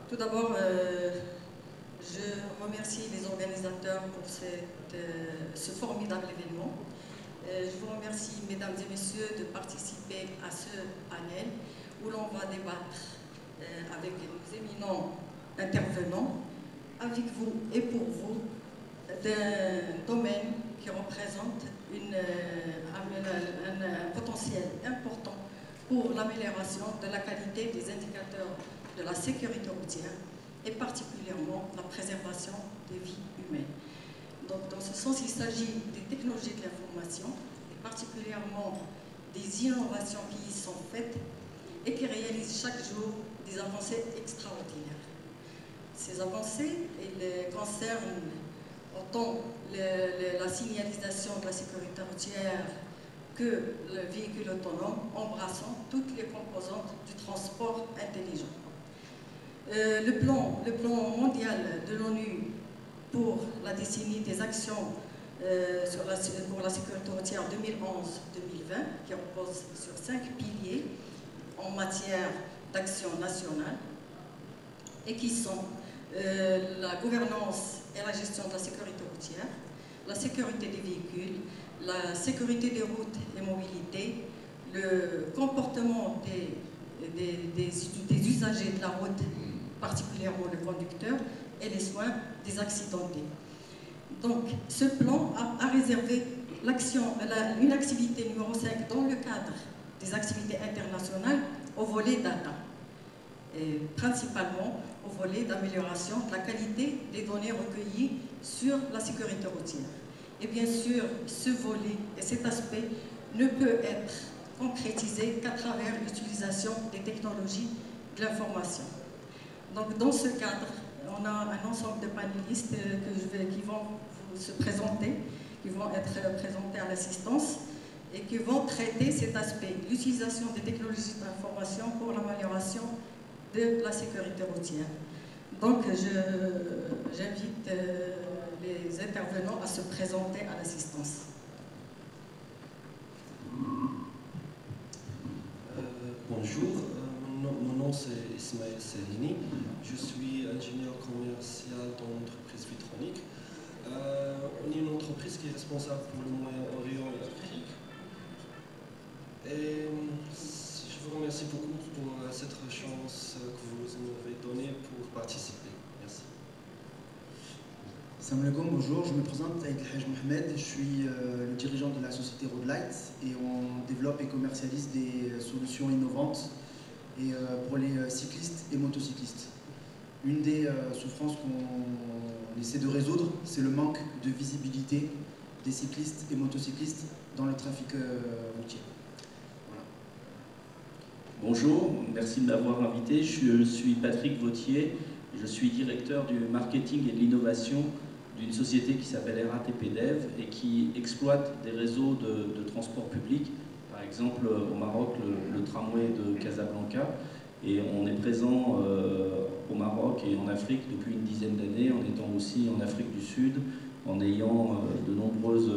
tout d'abord, je remercie les organisateurs pour ce formidable événement. Je vous remercie, mesdames et messieurs, de participer à ce panel où l'on va débattre avec les éminents intervenants, avec vous et pour vous, d'un domaine qui représente un potentiel important pour l'amélioration de la qualité des indicateurs de la sécurité routière et particulièrement la préservation des vies humaines. Donc, dans ce sens, il s'agit des technologies de l'information et particulièrement des innovations qui y sont faites et qui réalisent chaque jour des avancées extraordinaires. Ces avancées concernent autant la signalisation de la sécurité routière que le véhicule autonome, embrassant toutes les composantes du transport intelligent. Le plan mondial de l'ONU pour la décennie des actions pour la sécurité routière 2011-2020, qui repose sur 5 piliers en matière d'action nationale et qui sont la gouvernance et la gestion de la sécurité routière, la sécurité des véhicules, la sécurité des routes et mobilités, le comportement des usagers de la route, particulièrement le conducteur, et les soins des accidentés. Donc, ce plan a réservé une activité numéro 5 dans le cadre des activités internationales au volet data, et principalement au volet d'amélioration de la qualité des données recueillies sur la sécurité routière. Et bien sûr, ce volet et cet aspect ne peut être concrétisé qu'à travers l'utilisation des technologies de l'information. Donc, dans ce cadre, on a un ensemble de panélistes qui vont se présenter, qui vont être présentés à l'assistance et qui vont traiter cet aspect, l'utilisation des technologies de l'information pour l'amélioration de la sécurité routière. Donc, j'invite les intervenants à se présenter à l'assistance. Bonjour, mon nom c'est Ismaël Selini, je suis ingénieur commercial dans l'entreprise Vitronic. On est une entreprise qui est responsable pour le Moyen-Orient et l'Afrique. Et je vous remercie beaucoup pour cette chance que vous nous avez donnée pour participer. Merci. Salam alaikum, bonjour, je me présente Aïd El Haj Mohamed, je suis le dirigeant de la société Roadlight et on développe et commercialise des solutions innovantes et pour les cyclistes et motocyclistes. Une des souffrances qu'on essaie de résoudre, c'est le manque de visibilité des cyclistes et motocyclistes dans le trafic routier. Voilà. Bonjour, merci de m'avoir invité. Je suis Patrick Vautier, je suis directeur du marketing et de l'innovation d'une société qui s'appelle RATP Dev et qui exploite des réseaux de transport public, par exemple au Maroc le tramway de Casablanca, et on est présent au Maroc et en Afrique depuis une dizaine d'années, en étant aussi en Afrique du Sud, en ayant de nombreuses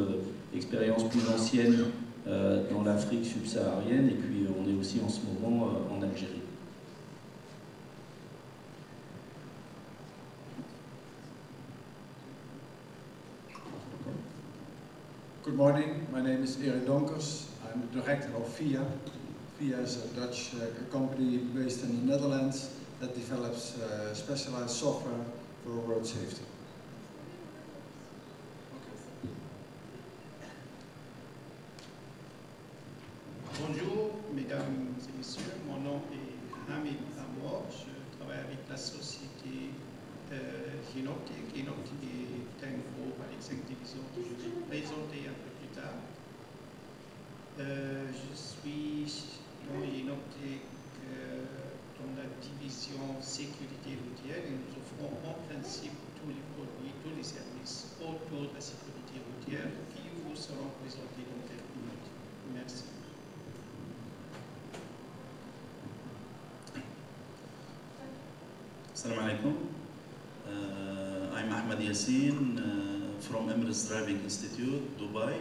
expériences plus anciennes dans l'Afrique subsaharienne, et puis on est aussi en ce moment en Algérie. Good morning, my name is Erik Donkers. I'm the director of VIA. VIA is a Dutch company based in the Netherlands that develops specialized software for road safety. Bonjour, mesdames et messieurs, mon nom est Hamid Amour, je travaille avec la société Genoptic. Genoptic est un groupe avec 5 divisions que je vais présenter un peu plus tard. Je suis dans Genoptic dans la division sécurité routière et nous offrons en principe tous les produits, tous les services autour de la sécurité routière qui vous seront présentés dans quelques minutes. Merci. Assalamu alaikum. I'm Ahmed Yassin from Emirates Driving Institute, Dubai.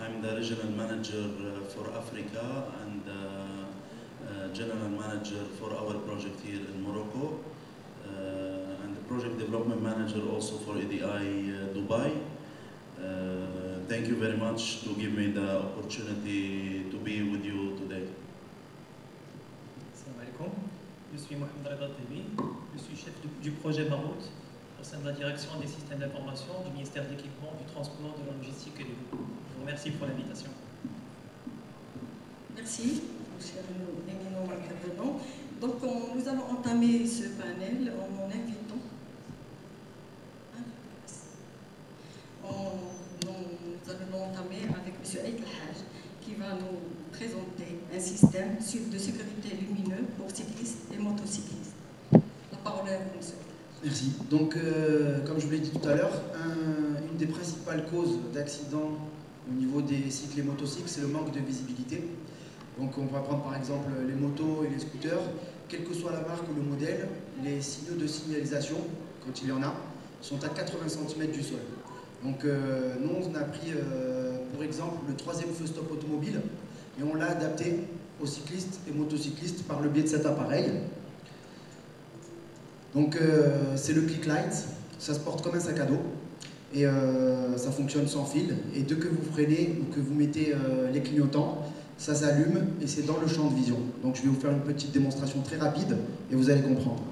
I'm the regional manager for Africa and General Manager for our project here in Morocco, and the Project Development Manager also for EDI Dubai. Thank you very much to give me the opportunity to be with you today. Salam alaikum. Je suis Mohamed Reda Tebi, je suis chef du projet Marout au sein de la direction des systèmes d'information du ministère de l'équipement, du transport, de la logistique et des groupes. Je vous remercie pour l'invitation. Merci, cher éminent intervenant. Donc, nous allons entamer ce panel en invitant. Nous allons entamer avec M. Aït El-Haj, qui va nous présenter un système de sécurité lumineux pour cyclistes et motocyclistes. La parole est à vous, M. Merci. Donc, comme je vous l'ai dit tout à l'heure, une des principales causes d'accidents au niveau des cycles et motocycles, c'est le manque de visibilité. Donc, on va prendre par exemple les motos et les scooters. Quelle que soit la marque ou le modèle, les signaux de signalisation, quand il y en a, sont à 80 cm du sol. Donc, nous, on a pris pour exemple le 3e feu stop automobile et on l'a adapté aux cyclistes et motocyclistes par le biais de cet appareil. Donc, c'est le click light, ça se porte comme un sac à dos et ça fonctionne sans fil. Et dès que vous freinez ou que vous mettez les clignotants, ça s'allume et c'est dans le champ de vision. Donc, je vais vous faire une petite démonstration très rapide et vous allez comprendre.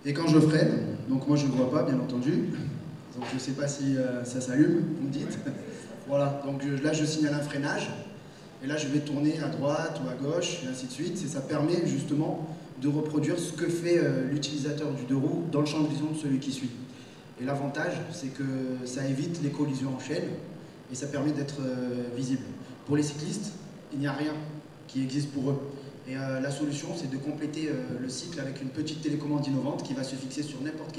Et quand je freine, donc moi je ne vois pas bien entendu, donc je ne sais pas si ça s'allume, vous me dites. Voilà, donc là je signale un freinage, et là je vais tourner à droite ou à gauche, et ainsi de suite, et ça permet justement de reproduire ce que fait l'utilisateur du deux roues dans le champ de vision de celui qui suit. Et l'avantage, c'est que ça évite les collisions en chaîne, et ça permet d'être visible. Pour les cyclistes, il n'y a rien qui existe pour eux. Et la solution, c'est de compléter le cycle avec une petite télécommande innovante qui va se fixer sur n'importe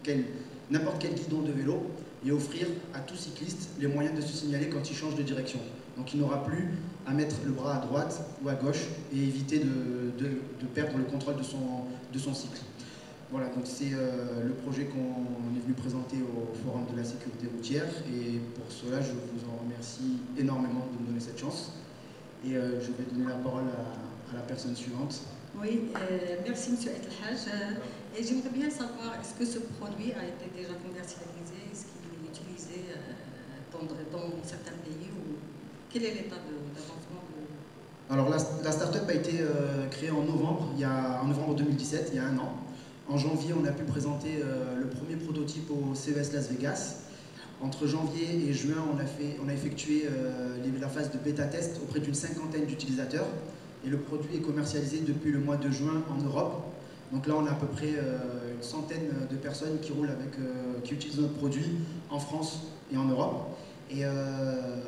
quel guidon de vélo et offrir à tout cycliste les moyens de se signaler quand il change de direction. Donc il n'aura plus à mettre le bras à droite ou à gauche et éviter de perdre le contrôle de son cycle. Voilà, donc c'est le projet qu'on est venu présenter au Forum de la sécurité routière et pour cela, je vous en remercie énormément de me donner cette chance. Et je vais donner la parole à la personne suivante. Oui, merci M. Aït El-Haj. Et j'aimerais bien savoir, est-ce que ce produit a été déjà commercialisé? Est-ce qu'il est utilisé dans certains pays? Ou quel est l'état d'avancement Alors la start-up a été créée en novembre 2017, il y a un an. En janvier, on a pu présenter le premier prototype au CES Las Vegas. Entre janvier et juin, on a effectué la phase de bêta-test auprès d'une 50aine d'utilisateurs. Et le produit est commercialisé depuis le mois de juin en Europe. Donc là, on a à peu près une centaine de personnes qui roulent qui utilisent notre produit en France et en Europe. Et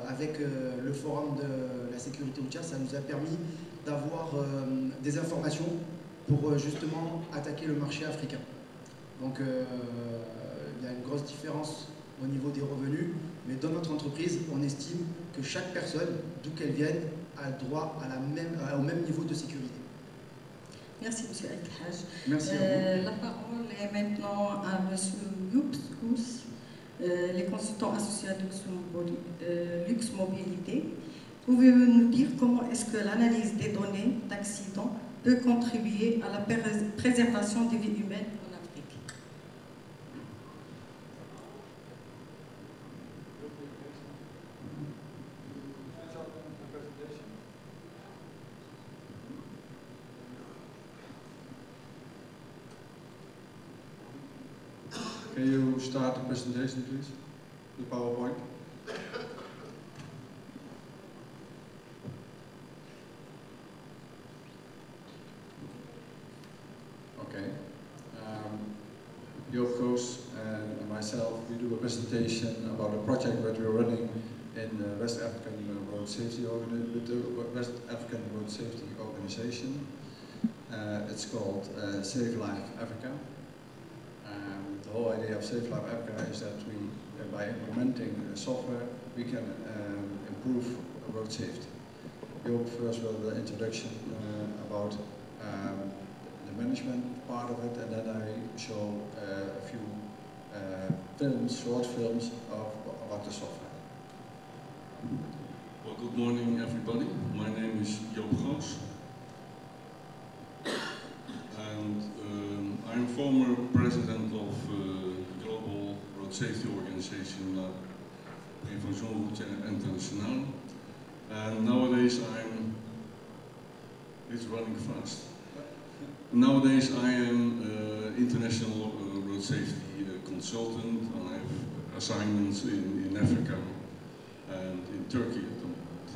avec le forum de la sécurité routière, ça nous a permis d'avoir des informations pour justement attaquer le marché africain. Donc il y a une grosse différence au niveau des revenus, mais dans notre entreprise, on estime que chaque personne, d'où qu'elle vienne, a droit au même niveau de sécurité. Merci M. Aït El-Haj. Merci à vous. La parole est maintenant à M. Youps Kous, les consultants associés à Lux Mobilité. Pouvez-vous nous dire comment est-ce que l'analyse des données d'accidents peut contribuer à la préservation des vies humaines en Afrique? Can you start the presentation, please? The PowerPoint. Okay. Joop Koos and myself, we do a presentation about a project that we're running in the West African Road Safety Organization. It's called Save Life Africa. The whole idea of Save Life Africa is that we, by implementing software, we can improve road safety. Joop first will the introduction about the the management part of it, and then I show a few films, short films about the software. Well, good morning, everybody. My name is Joop Goos, and I'm former president of the global road safety organization, La Prévention Routière Internationale, and nowadays it's running fast. Nowadays I am international road safety consultant, and I have assignments in Africa and in Turkey at the moment.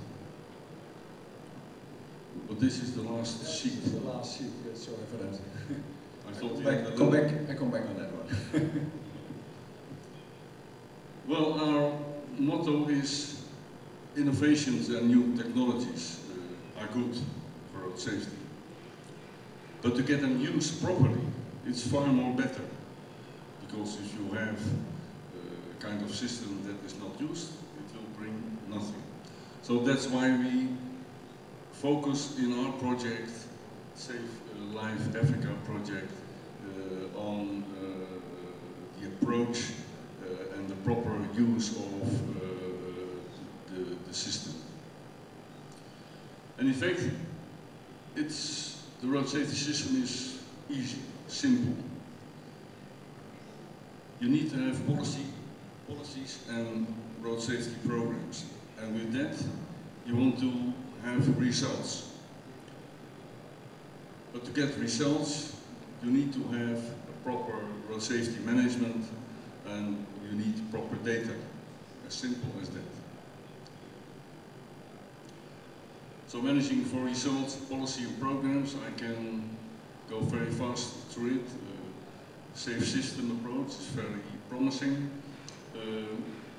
But this is the last sheet. This is the last sheet, yes, sorry for that. I thought I come back on that one. Well, our motto is innovations and new technologies are good for road safety. But to get them used properly, it's far more better. Because if you have a kind of system that is not used, it will bring nothing. So that's why we focus in our project, Safe Life Africa project, on the approach and the proper use of the system. And in fact, the road safety system is easy, simple. You need to have policies and road safety programs. And with that, you want to have results. But to get results, you need to have a proper road safety management, and you need proper data. As simple as that. So managing for results, policy and programs, I can go very fast through it. Safe system approach is very promising.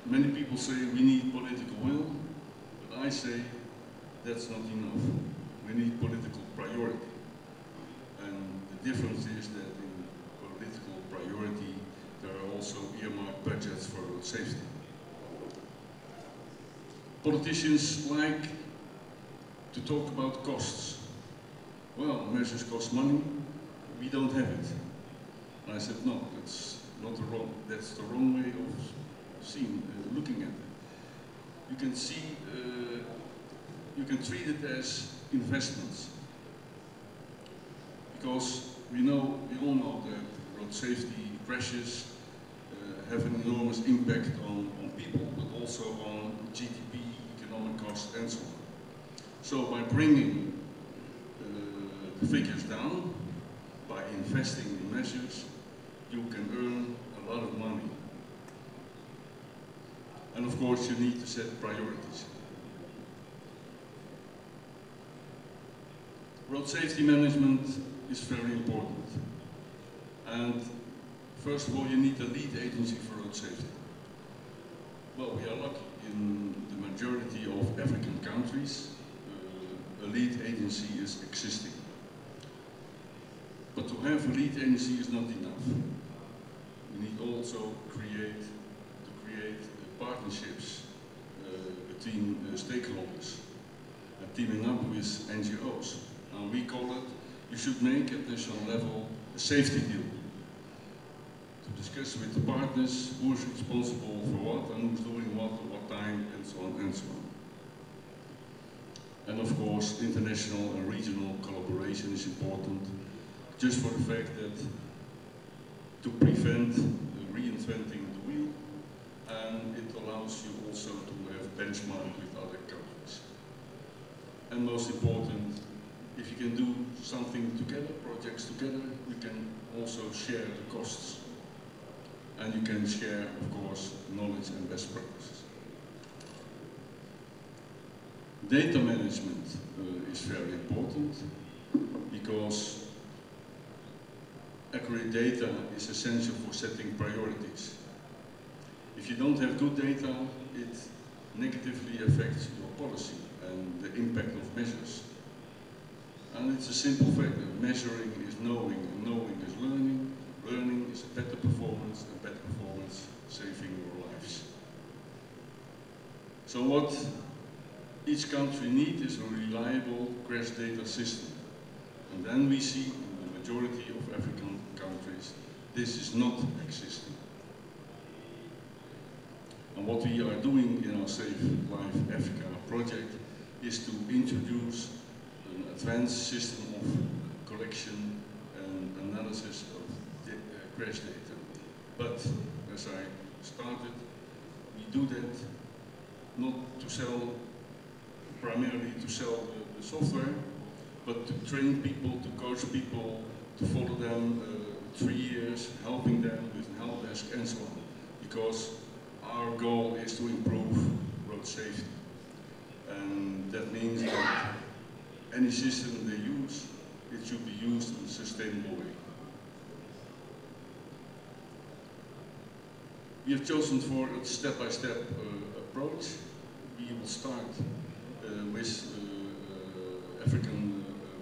Many people say we need political will, but I say that's not enough. We need political priority. And the difference is that in political priority, there are also earmarked budgets for road safety. Politicians like to talk about costs. Well, measures cost money, we don't have it. And I said, no, that's the wrong way of looking at it. You can see, you can treat it as investments. Because we all know that road safety crashes have an enormous impact on people, but also on GDP, economic costs, and so on. So by bringing the figures down, by investing in measures, you can earn a lot of money. And of course, you need to set priorities. Road safety management is very important. And first of all, you need a lead agency for road safety. Well, we are lucky. In the majority of African countries, a lead agency is existing. But to have a lead agency is not enough. We need also to create partnerships between stakeholders, teaming up with NGOs. And we call it, you should make at national level a safety deal. To discuss with the partners who is responsible for what and who's doing what at what time, and so on and so on. And of course, international and regional collaboration is important, just for the fact that to prevent reinventing the wheel, and it allows you also to have benchmark with other countries. And most important, if you can do something together, projects together, we can also share the costs. And you can share, of course, knowledge and best practices. Data management is very important because accurate data is essential for setting priorities. If you don't have good data, it negatively affects your policy and the impact of measures. And it's a simple fact that measuring is knowing, and knowing is learning. Learning is a better performance, and better performance saving your lives. So what each country needs is a reliable crash data system. And then we see in the majority of African countries, this is not existing. And what we are doing in our Save Life Africa project is to introduce an advanced system of collection and analysis of crash data. But as I started, we do that not to sell, primarily to sell the software, but to train people, to coach people, to follow them 3 years, helping them with help desk and so on. Because our goal is to improve road safety. And that means that any system they use, it should be used in a sustainable way. We have chosen for a step-by-step approach. We will start with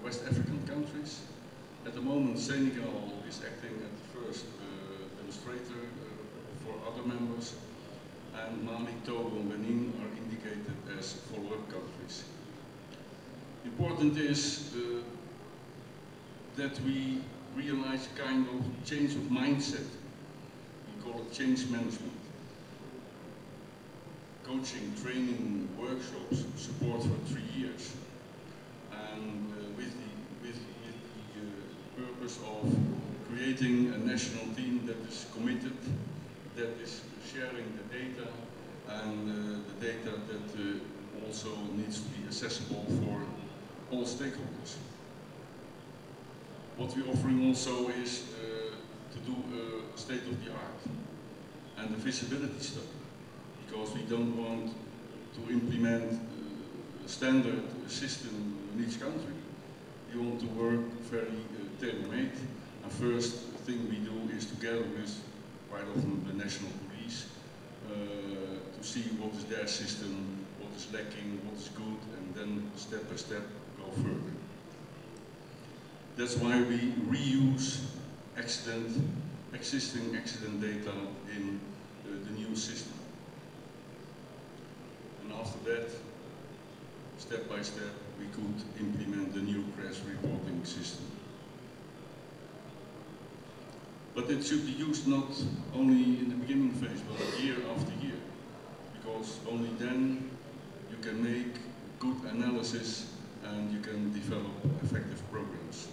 West African countries. At the moment, Senegal is acting as the first demonstrator for other members, and Mali, Togo and Benin are indicated as follow-up countries. Important is that we realize a kind of change of mindset. We call it change management. Coaching, training, workshops, support for 3 years. And with the purpose of creating a national team that is committed, that is sharing the data, and the data that also needs to be accessible for all stakeholders. What we're offering also is to do a state-of-the-art and a visibility study, because we don't want to implement a standard system in each country. We want to work very tailor-made, and first thing we do is together with quite often the national police to see what is their system, what is lacking, what is good, and then step by step go further. That's why we reuse existing accident data in the new system. And after that, step by step, we could implement the new crash reporting system. But it should be used not only in the beginning phase, but year after year, because only then you can make good analysis and you can develop effective programs.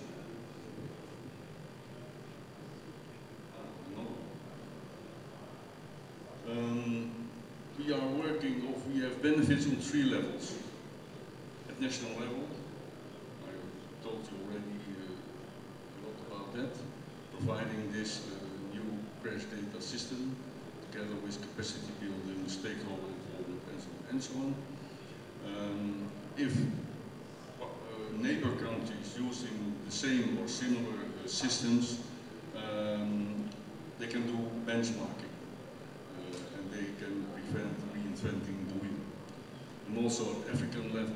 We are working, or we have benefits on 3 levels. At national level, I told you already a lot about that, providing this new crash data system together with capacity building, stakeholder involvement, and so on. If neighbor countries using the same or similar systems, they can do benchmarking. They can prevent reinventing the wheel. And also at African level,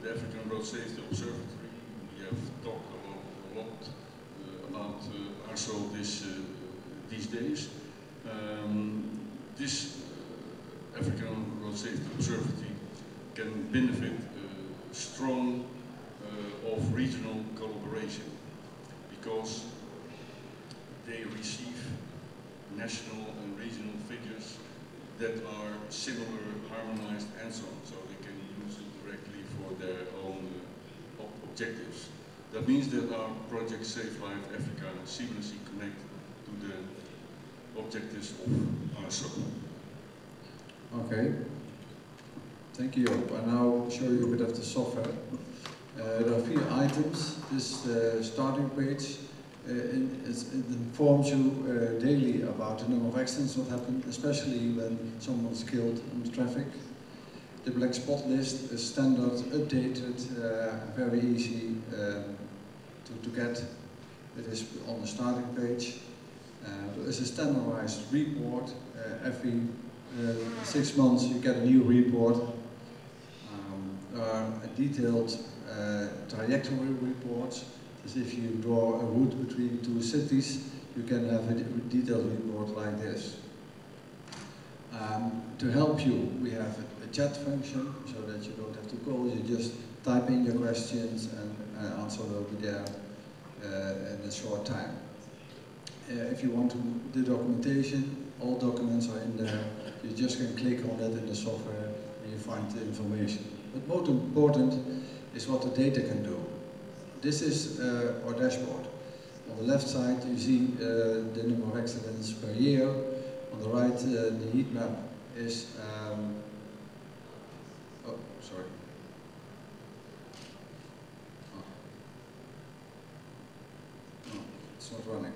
the African Road Safety Observatory, we have talked a lot about ARSO these days. This African Road Safety Observatory can benefit strong of regional collaboration, because they receive national and regional figures that are similar, harmonized, and so on, so they can use it directly for their own objectives. That means that our project Save Life Africa seamlessly connect to the objectives of ARSO. Okay, thank you. I'll now show you a bit of the software. There are 3 items. This starting page. It informs you daily about the number of accidents that happen, especially when someone's killed in the traffic. The black spot list is standard, updated, very easy to get. It is on the starting page. There is a standardized report. Every 6 months you get a new report. There are detailed trajectory reports. As if you draw a route between 2 cities, you can have a detailed report like this. To help you, we have a chat function, so that you don't have to call, you just type in your questions and answer will be there in a short time. If you want the documentation, all documents are in there. You just can click on that in the software and you find the information. But most important is what the data can do. This is our dashboard. On the left side you see the number of accidents per year. On the right the heat map is, oh sorry. Oh. No, it's not running.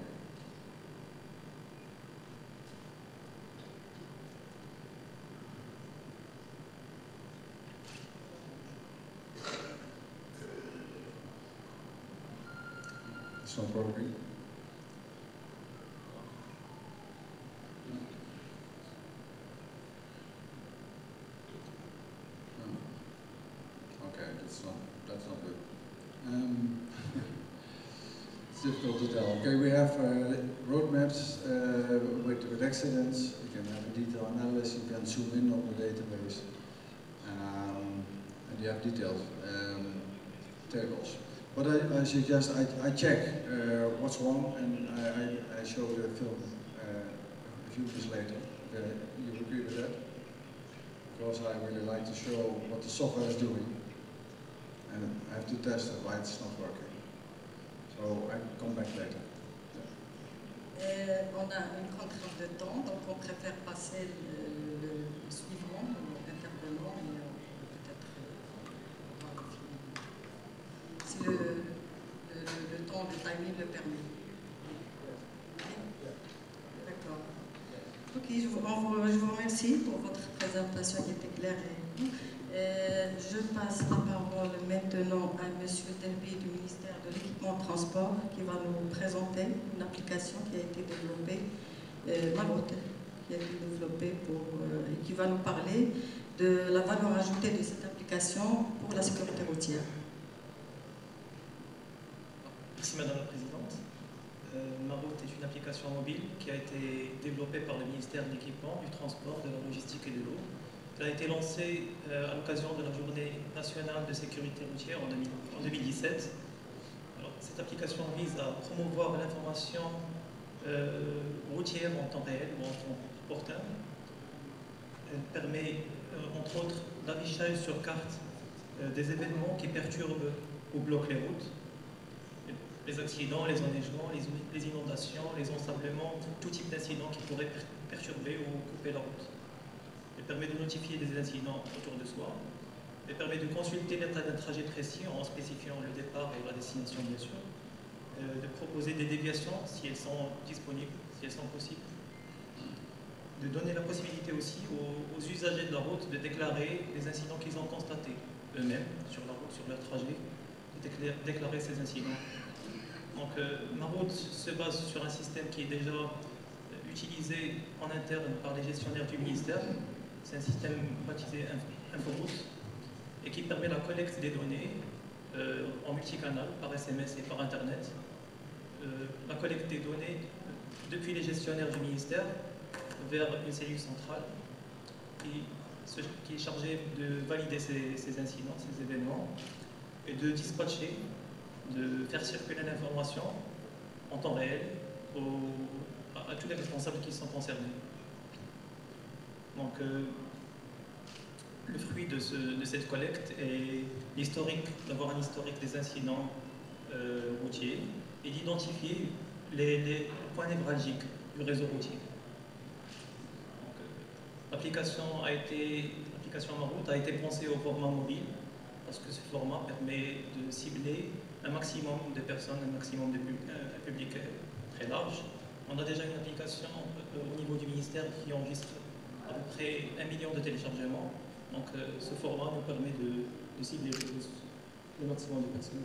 It's not working. Okay, that's not good. It's difficult to tell. Okay, we have roadmaps with accidents. You can have a detailed analysis. You can zoom in on the database, and you have detailed tables. But I suggest I check what's wrong, and I show the film a few minutes later. You agree with that? Because I really like to show what the software is doing, and I have to test it why it's not working. So I come back later. On a une contrainte de temps, donc on préfère passer le suivant, l'intervenant, et peut-être si le temps, le timing le permet. D'accord. Ok, je vous remercie pour votre présentation qui était claire. Je passe la parole maintenant à M. Delby du ministère de l'Équipement et Transport qui va nous présenter une application qui a été développée, Maroc, qui a été développée et qui va nous parler de la valeur ajoutée de cette application pour la sécurité routière. Merci Madame la Présidente. Maroc est une application mobile qui a été développée par le ministère de l'Équipement, du Transport, de la Logistique et de l'eau. Elle a été lancée à l'occasion de la Journée nationale de sécurité routière en 2017. Alors, cette application vise à promouvoir l'information routière en temps réel ou en temps opportun. Elle permet, entre autres, l'affichage sur carte des événements qui perturbent ou bloquent les routes. Les accidents, les enneigements, les inondations, les ensablements, tout type d'incidents qui pourraient perturber ou couper la route. Elle permet de notifier des incidents autour de soi. Elle permet de consulter l'état d'un trajet précis en spécifiant le départ et la destination, bien sûr. De proposer des déviations si elles sont disponibles, si elles sont possibles. De donner la possibilité aussi aux usagers de la route de déclarer les incidents qu'ils ont constatés eux-mêmes sur la route, sur leur trajet, de déclarer ces incidents. Donc ma route se base sur un système qui est déjà utilisé en interne par les gestionnaires du ministère. C'est un système baptisé Inforoute et qui permet la collecte des données en multicanal, par SMS et par Internet. La collecte des données depuis les gestionnaires du ministère vers une cellule centrale qui est chargée de valider ces incidents, ces événements et de dispatcher, de faire circuler l'information en temps réel à tous les responsables qui sont concernés. Donc, le fruit de cette collecte est l'historique, d'avoir un historique des incidents routiers et d'identifier les points névralgiques du réseau routier. L'application Maroute a été pensée au format mobile parce que ce format permet de cibler un maximum de personnes, un maximum de public très large. On a déjà une application au niveau du ministère qui enregistre à peu près 1 million de téléchargements. Donc ce format nous permet de cibler le maximum de personnes.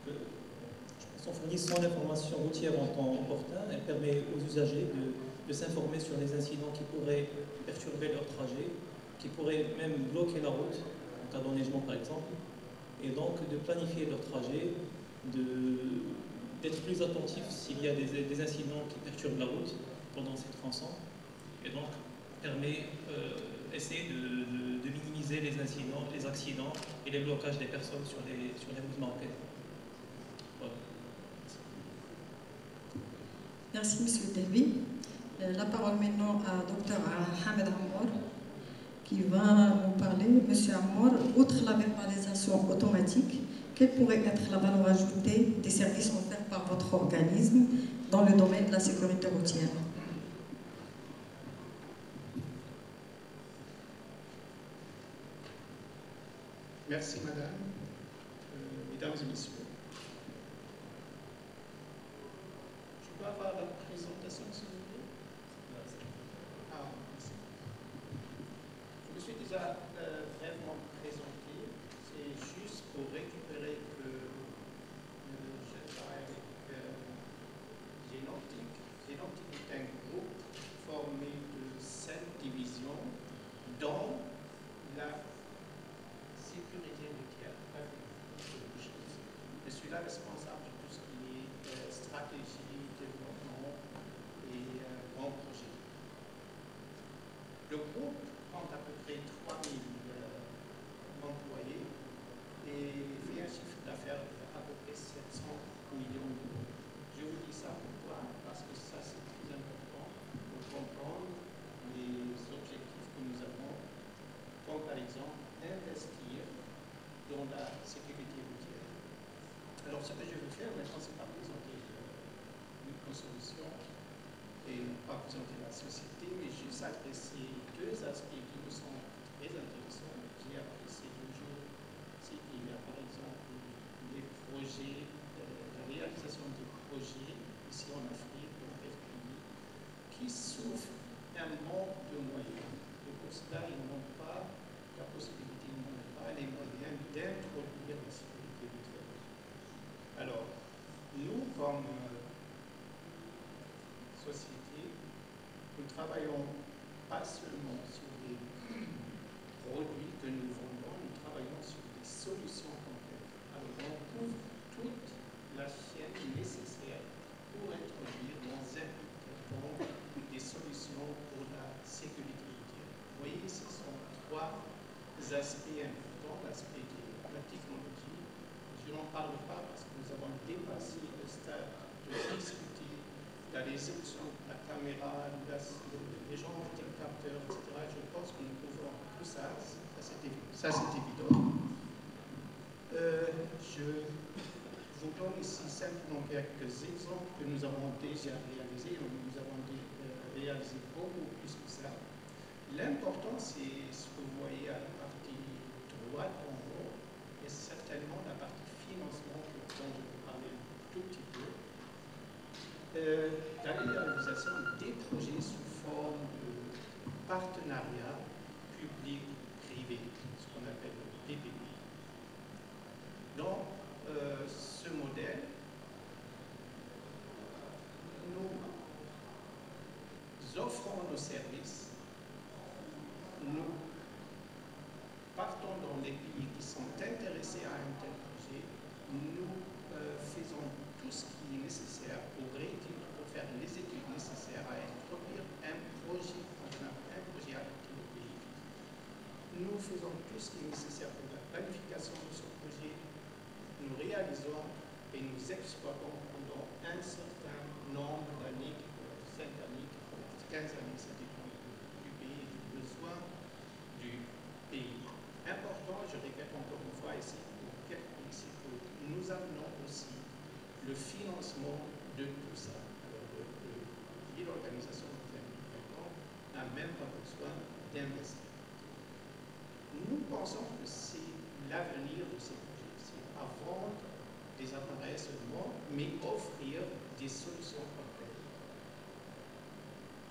Donc, je pense qu'en fournissant l'information routière en temps opportun, elle permet aux usagers de s'informer sur les incidents qui pourraient perturber leur trajet, qui pourraient même bloquer la route, en cas d'enneigement par exemple, et donc de planifier leur trajet, d'être plus attentifs s'il y a des incidents qui perturbent la route pendant ces tronçons, et donc essayer de minimiser les incidents, les accidents et les blocages des personnes sur les routes marocaines. Voilà. Merci, Monsieur Delby. La parole maintenant à Dr Hamed Amor, qui va nous parler. Monsieur Amor, outre la verbalisation automatique, quelle pourrait être la valeur ajoutée des services offerts par votre organisme dans le domaine de la sécurité routière? Merci, madame. Mesdames et messieurs. Je peux avoir la présentation, s'il vous plaît? Ah, merci. Je me suis déjà brièvement présenté. C'est juste pour récupérer que je travaille avec Génoptique. Génoptique est un groupe formé de 7 divisions, dont la sécurité routière. Je suis là responsable de tout ce qui est stratégie, développement et grands projets. Le groupe compte à peu près 3000 employés et fait un chiffre d'affaires d'à peu près 700 millions d'euros. Je vous dis ça pourquoi? Parce que ça c'est très important pour comprendre les objectifs que nous avons, comme par exemple investir dans la sécurité routière. Alors, ce que je veux faire maintenant, c'est pas présenter une solution et pas présenter la société, mais juste adresser 2 aspects qui me sont très intéressants. J'ai apprécié toujours, c'est qu'il y a par exemple des projets, la réalisation des projets ici en Afrique, dans les pays, qui souffrent un manque de moyens. Et pour cela, ils n'ont pas la possibilité, ils n'ont pas les moyens d'introduire la sécurité routière. Alors, nous, comme société, nous travaillons pas seulement sur des produits que nous vendons, nous travaillons sur des solutions complètes. Alors, on couvre toute la chaîne nécessaire pour introduire dans un hackathon des solutions pour la sécurité routière. Vous voyez, ce sont 3 aspects importants, l'aspect de la technologie. Je n'en parle pas parce que nous avons dépassé le stade de discuter la résolution de la caméra, les gens ont des capteurs, etc. Je pense que nous pouvons tout ça, ça c'est évident. Je vous donne ici simplement quelques exemples que nous avons déjà réalisés. Nous avons réalisé beaucoup plus que ça. L'important, c'est ce que vous voyez à la partie droite en haut, et certainement la partie financement dont je vais parler un tout petit peu. La réalisation des projets sous forme de partenariat public-privé, ce qu'on appelle le PPP. Dans ce modèle, nous offrons nos services, nous partons dans les pays qui sont intéressés à un tel projet, nous faisons tout ce qui est nécessaire pour faire les études nécessaires à introduire un projet adapté au pays. Nous faisons tout ce qui est nécessaire pour la planification de ce projet, nous réalisons et nous exploitons pendant un certain nombre d'années, 5 années, 15 années, ça dépend du pays et du besoin du pays. Important, je répète encore une fois ici, pour quelques pays, c'est que nous amenons aussi le financement de tout ça. L'organisation n'a même pas besoin d'investir. Nous pensons que c'est l'avenir de ces projets. C'est pas vendre des appareils seulement, mais offrir des solutions complètes.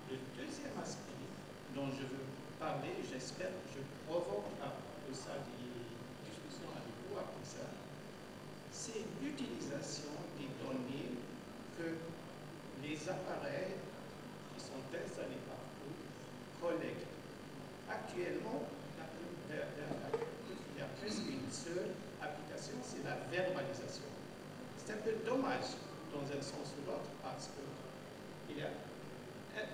Le deuxième aspect dont je veux parler, j'espère que je provoque après ça des discussions avec vous après ça, c'est l'utilisation des données que les appareils qui sont installés partout collectent. Actuellement, il y a presque une seule application, c'est la verbalisation. C'est un peu dommage dans un sens ou l'autre parce qu'il y a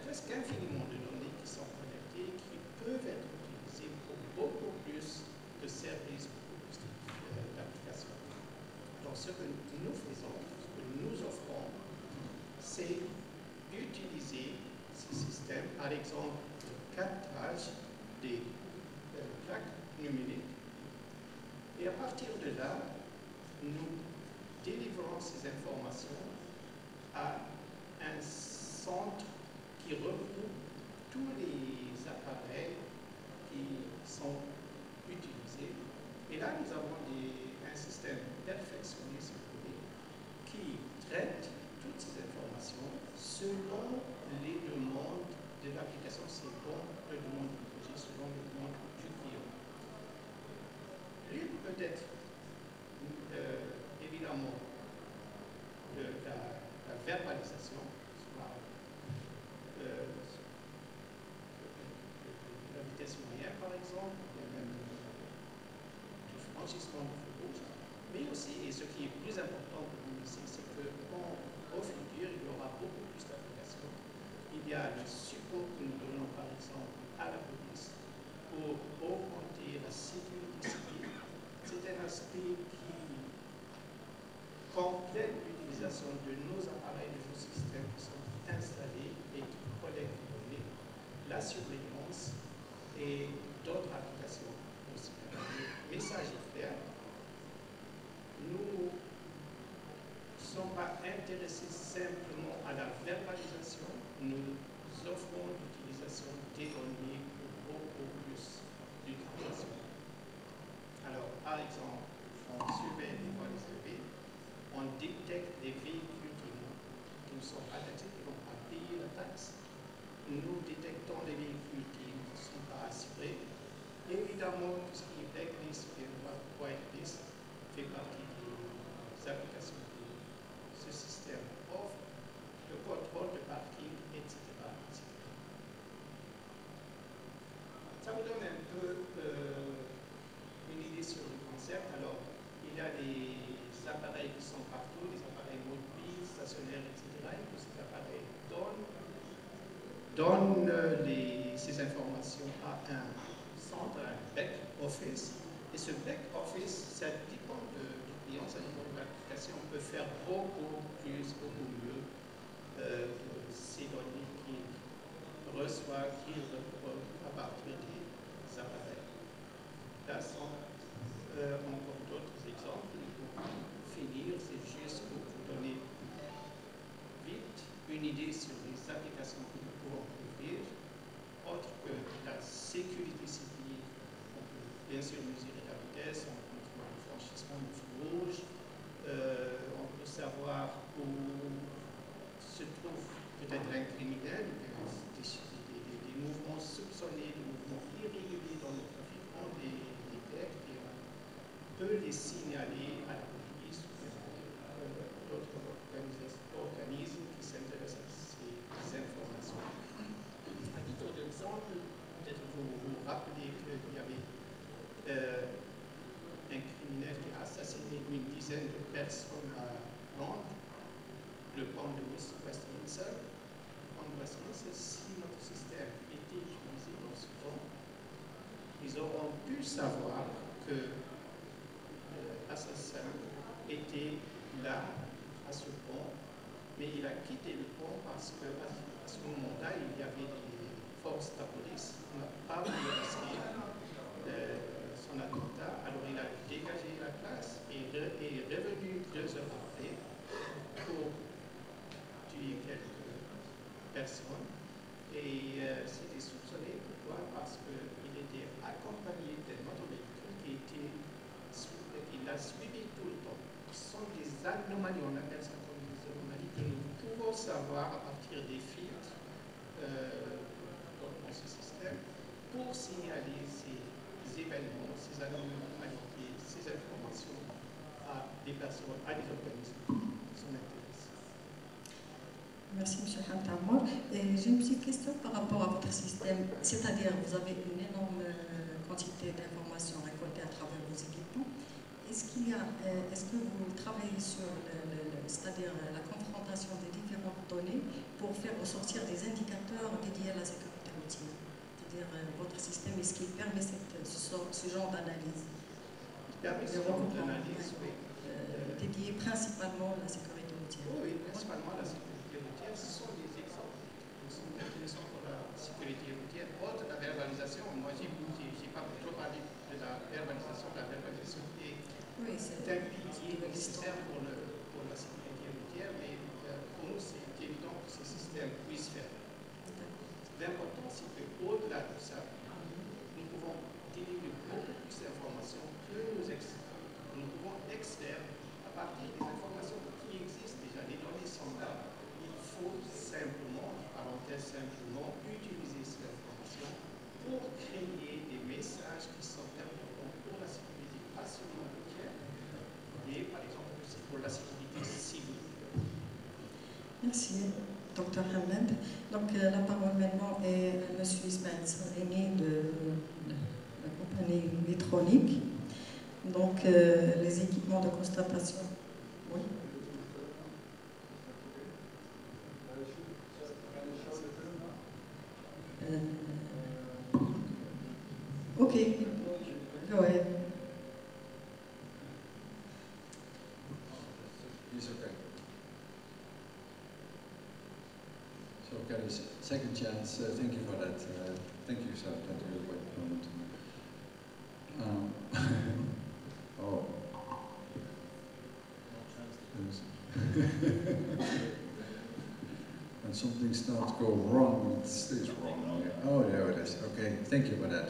presque infiniment de données qui sont collectées qui peuvent être utilisées pour beaucoup plus de services, beaucoup plus d'applications. Donc ce que nous faisons, ce que nous offrons, c'est par exemple, le captage des plaques numériques. Et à partir de là, nous délivrons ces informations à un centre qui regroupe tous les appareils qui sont utilisés. Et là, nous avons un système perfectionné, si vous voulez, qui traite toutes ces informations selon les demandes de l'application, selon les demandes du projet, selon les demandes du client. L'une peut être évidemment la verbalisation, soit la vitesse moyenne par exemple, et même du franchissement du feu rouge, mais aussi, et ce qui est plus important pour nous ici, c'est qu'au futur, il y aura beaucoup plus d'applications. Il y a le support que nous donnons par exemple à la police pour augmenter la sécurité civile. C'est un aspect qui complète l'utilisation de nos appareils, de nos systèmes qui sont installés et qui collectent les données, la surveillance et d'autres applications aussi. Le message est clair. Nous ne sommes pas intéressés simplement à la verbalisation, nous offrons l'utilisation des données pour beaucoup plus d'utilisation. Alors, par exemple, on surveille les voies réservées, on détecte des véhicules qui ne sont pas taxés, qui ne vont pas payer la taxe. Nous détectons les véhicules qui ne sont pas assurés. Évidemment, tout ce qui est blacklist et whitelist fait partie des applications que ce système offre, le contrôle de parking, etc. Ça vous donne un peu une idée sur le concept. Alors, il y a des appareils qui sont partout, des appareils mobiles, stationnaires, etc. Et tous ces appareils donnent ces informations à un centre, à un back-office. Et ce back-office, ça dépend du client, ça dépend de l'application. On peut faire beaucoup plus, beaucoup mieux ces données qu'il reçoit, qu'il reprend à partir des appareils. Là sont encore d'autres exemples. Pour finir, c'est juste pour vous donner vite une idée sur les applications que nous pouvons couvrir, autre que la sécurité civile. On peut bien sûr mesurer la vitesse, on peut voir le franchissement du feu rouge, on peut savoir où se trouve peut-être un criminel, des mouvements soupçonnés, des mouvements irréguliers dans le trafic, on les détecte et on peut les signaler à la police ou d'autres organismes qui s'intéressent à ces informations. À titre d'exemple, peut-être vous rappelez qu'il y avait un criminel qui a assassiné une dizaine de personnes à Londres, le pont de Westminster. Le pont de Westminster, si notre système était utilisé dans ce pont, ils auront pu savoir que l'assassin était là, à ce pont, mais il a quitté le pont parce qu'à ce moment-là, il y avait des forces de la police. On n'a pas voulu risquer son attentat, alors il a dégagé la place et est revenu 2 heures après pour tuer quelques personnes. Et c'était soupçonné, pourquoi? Parce qu'il était accompagné d'un motovéhicule qui l'a suivi tout le temps. Ce sont des anomalies, on appelle ça comme des anomalies que nous pouvons savoir à partir des filtres dans ce système pour signaler ces événements, ces anomalies, ces informations à des personnes, à des organismes qui sont intéressés. Merci, M. Hamtamor. J'ai une petite question par rapport à votre système. C'est-à-dire, vous avez une énorme quantité d'informations récoltées à travers vos équipements. Est-ce que vous travaillez sur c'est-à-dire la confrontation des différentes données pour faire ressortir des indicateurs dédiés à la sécurité routière? C'est-à-dire, votre système, est-ce qu'il permet ce genre d'analyse? Il permet ce genre d'analyse, oui. Dédié principalement à la sécurité routière. Oui, principalement à la sécurité routière. Ce sont des exemples qui sont intéressants pour la sécurité l'important, c'est qu'au-delà de ça, nous pouvons délivrer beaucoup plus d'informations que nous pouvons extraire à partir des informations qui existent déjà. Les données sont là. Il faut simplement, parenthèse simplement, utiliser ces informations pour créer des messages qui sont importants pour la sécurité, pas seulement routière, mais par exemple aussi pour la sécurité civile. Merci, Dr Hamed. Donc la parole maintenant est à M. Ismaël Salrini de la compagnie Vitronic. Donc les équipements de constatation. Oui. Ok, go ahead. It's okay. So, okay, second chance. Thank you for that. Thank you, sir. That you wait a moment. Oh. When something starts to go wrong, it stays wrong. Oh, there it is. Okay, thank you for that.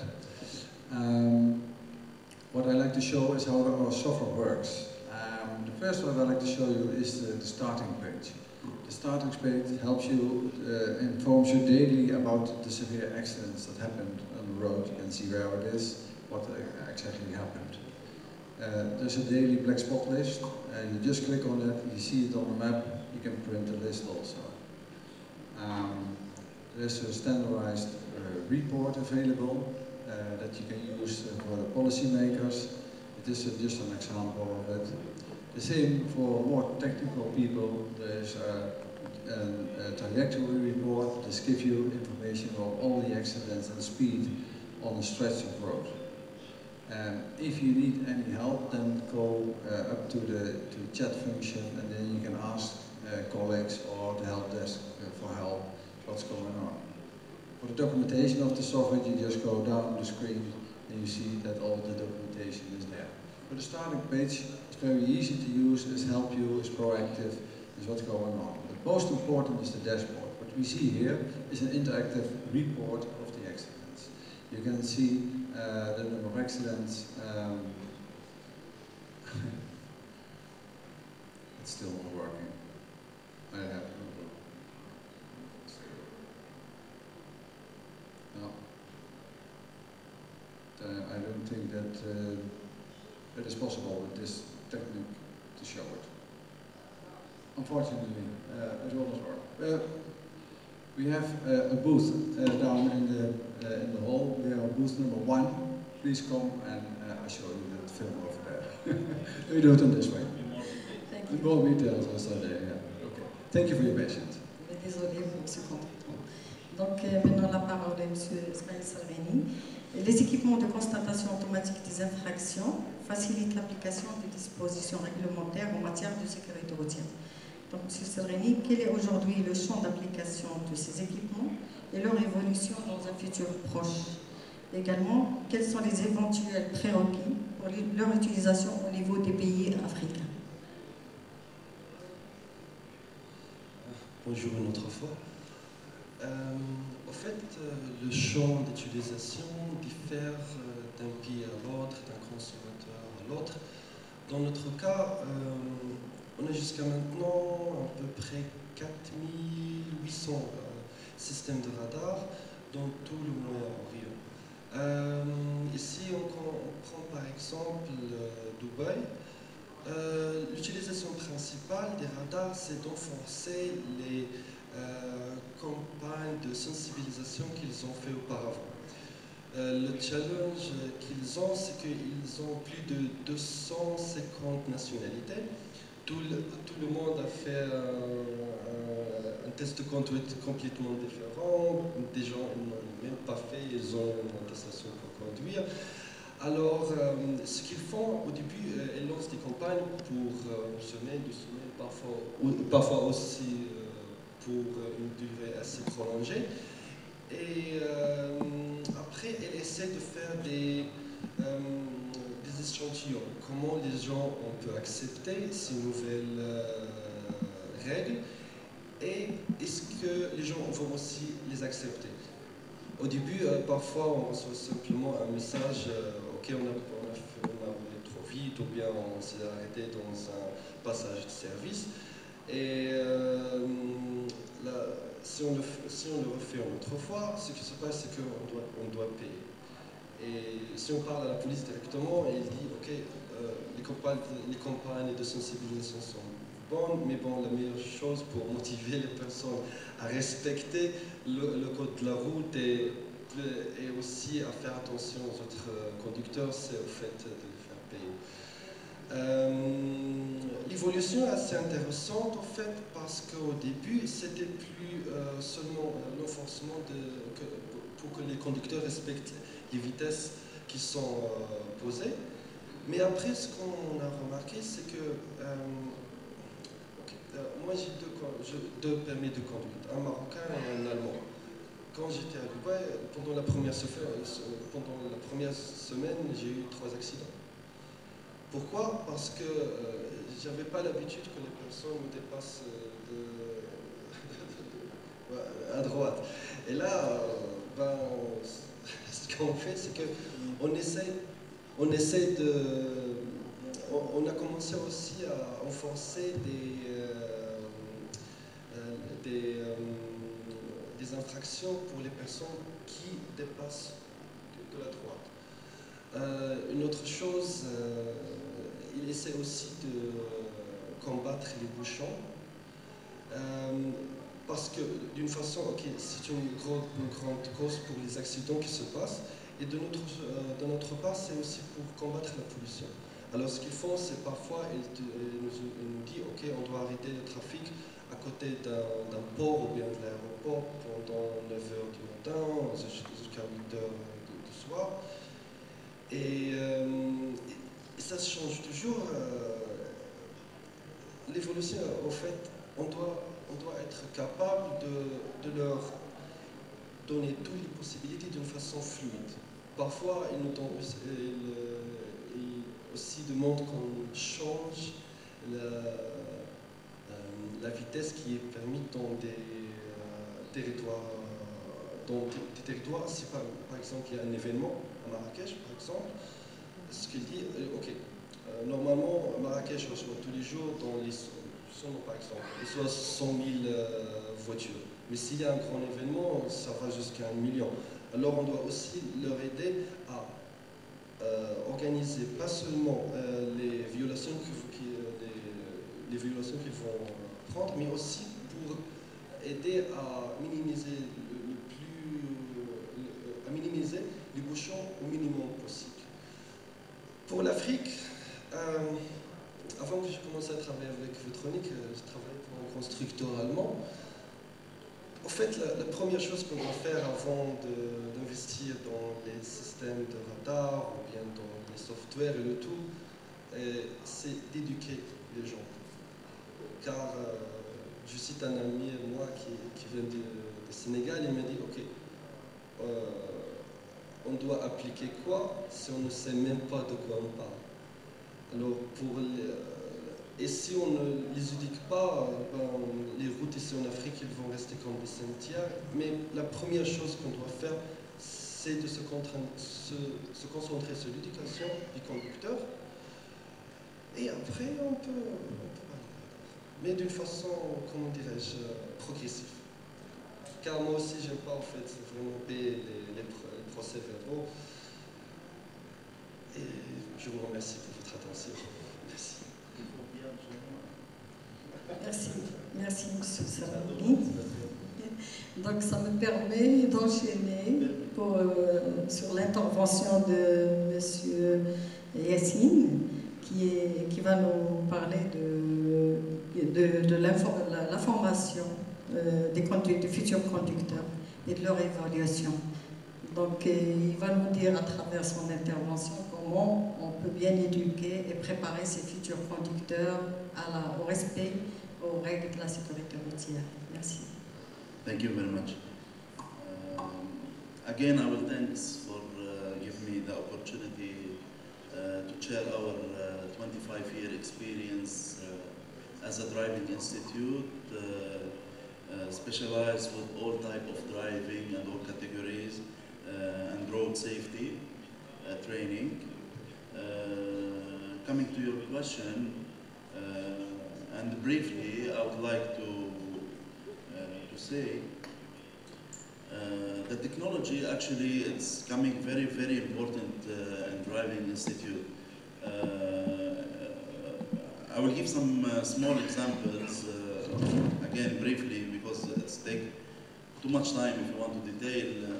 What I like to show is how our software works. The first one I'd like to show you is the starting page. The starting page helps you, informs you daily about the severe accidents that happened on the road. You can see where it is, what exactly happened. There's a daily black spot list, and you just click on it, you see it on the map, you can print the list also. There's a standardized report available that you can use for the policymakers. It is just an example of it. The same for more technical people. There's a trajectory report. This gives you information on all the accidents and speed on a stretch of road. If you need any help, then go up to the chat function, and then you can ask colleagues or the help desk for help what's going on. For the documentation of the software, you just go down the screen and you see that all the documentation is there. For the starting page, it's very easy to use, it's help you, it's proactive, is what's going on. But most important is the dashboard. What we see here is an interactive report of the accidents. You can see the number of accidents. It's still not working. I have no clue. No. I don't think that it is possible with this technique to show it. Unfortunately, it will not work. We have a booth down in the hall. We have booth number 1. Please come and I'll show you the film over there. We do it in this way. Thank you. More details also there. Yeah. Okay. Thank you for your patience. Désolé pour ce contretemps. Donc maintenant la parole est à M. Ismaël Salrini. Les équipements de constatation automatique des infractions facilitent l'application des dispositions réglementaires en matière de sécurité routière. Donc, M. Salrini, quel est aujourd'hui le champ d'application de ces équipements et leur évolution dans un futur proche? Également, quels sont les éventuels prérequis pour leur utilisation au niveau des pays africains? Bonjour une autre fois. En fait, le champ d'utilisation diffère d'un pays à l'autre, d'un consommateur à l'autre. Dans notre cas, on a jusqu'à maintenant à peu près 4800 systèmes de radar dans tout le Moyen-Orient. Ici, on prend par exemple Dubaï. L'utilisation principale des radars, c'est d'enforcer les campagnes de sensibilisation qu'ils ont fait auparavant. Le challenge qu'ils ont, c'est qu'ils ont plus de 250 nationalités. Tout le monde a fait un test de conduite complètement différent. Des gens n'ont même pas fait, ils ont une attestation pour conduire. Alors, ce qu'ils font au début, ils lancent des campagnes pour une semaine, 2 semaines, parfois aussi pour une durée assez prolongée. Et après, ils essaient de faire des échantillons. Comment les gens peuvent accepter ces nouvelles règles et est-ce que les gens vont aussi les accepter. Au début, parfois, on reçoit simplement un message, ok, on a roulé trop vite, ou bien on s'est arrêté dans un passage de service. Et si on le refait une autre fois, ce qui se passe, c'est qu'on doit payer. Et si on parle à la police directement, il dit, ok, les campagnes de sensibilisation sont bonnes, mais bon, la meilleure chose pour motiver les personnes à respecter le code de la route et aussi à faire attention aux autres conducteurs, c'est au fait de les faire payer. L'évolution est assez intéressante en fait parce qu'au début c'était plus seulement l'enforcement pour que les conducteurs respectent les vitesses qui sont posées, mais après ce qu'on a remarqué c'est que moi j'ai deux permis de conduite, un marocain et un allemand. Quand j'étais à Dubaï, pendant la première semaine, j'ai eu 3 accidents. Pourquoi? Parce que j'avais pas l'habitude que les personnes me dépassent à droite. Et là, ce qu'on fait, c'est qu'on essaie de... On a commencé aussi à enforcer des infractions pour les personnes qui dépassent de la droite. Une autre chose, il essaie aussi de combattre les bouchons, parce que d'une façon, ok, c'est une grande cause pour les accidents qui se passent, et de notre part, c'est aussi pour combattre la pollution. Alors ce qu'ils font, c'est parfois, ils nous disent, ok, on doit arrêter le trafic à côté d'un port ou bien de l'aéroport pendant 9 h du matin jusqu'à 8 h du soir. Et ça se change toujours. L'évolution, en fait, on doit être capable de leur donner toutes les possibilités d'une façon fluide. Parfois, ils nous donnent aussi demandent qu'on change la vitesse qui est permise dans des territoires. Si par exemple il y a un événement à Marrakech, par exemple, ce qu'il dit, ok, normalement Marrakech reçoit tous les jours dans les par exemple, reçoit 100 000 voitures. Mais s'il y a un grand événement, ça va jusqu'à 1 million. Alors on doit aussi leur aider à organiser pas seulement les violations qu'ils vont prendre, mais aussi pour aider à minimiser les bouchons au minimum possible. Pour l'Afrique, avant que je commence à travailler avec Vetronic, je travaillais pour un constructeur allemand. En fait, la première chose qu'on doit faire avant d'investir dans les systèmes de radar ou bien dans les softwares et le tout, c'est d'éduquer les gens. Car je cite un ami à moi qui vient du Sénégal, il m'a dit, ok, on doit appliquer quoi si on ne sait même pas de quoi on parle. Alors, et si on ne les éduque pas, les routes ici en Afrique, ils vont rester comme des cimetières. Mais la première chose qu'on doit faire, c'est de se concentrer sur l'éducation du conducteur. Et après, on peut parler. Mais d'une façon, comment dirais-je, progressive. Car moi aussi, j'aime pas en fait vraiment payer les procès-verbaux. Et je vous remercie pour votre attention. Merci. Merci M. Salamini. Donc ça me permet d'enchaîner sur l'intervention de M. Yassine qui va nous parler de la formation des futurs conducteurs et de leur évaluation. Donc il va nous dire à travers son intervention comment on peut bien éduquer et préparer ces futurs conducteurs au respect aux règles de la sécurité routière. Merci. Thank you very much. Again, I will thanks for giving me the opportunity to share our 25-year experience as a driving institute, specialized with all type of driving and all categories. road safety training. Coming to your question, and briefly, I would like to say the technology actually it's coming very, very important in driving institute. I will give some small examples, again briefly, because it's take too much time if you want to detail.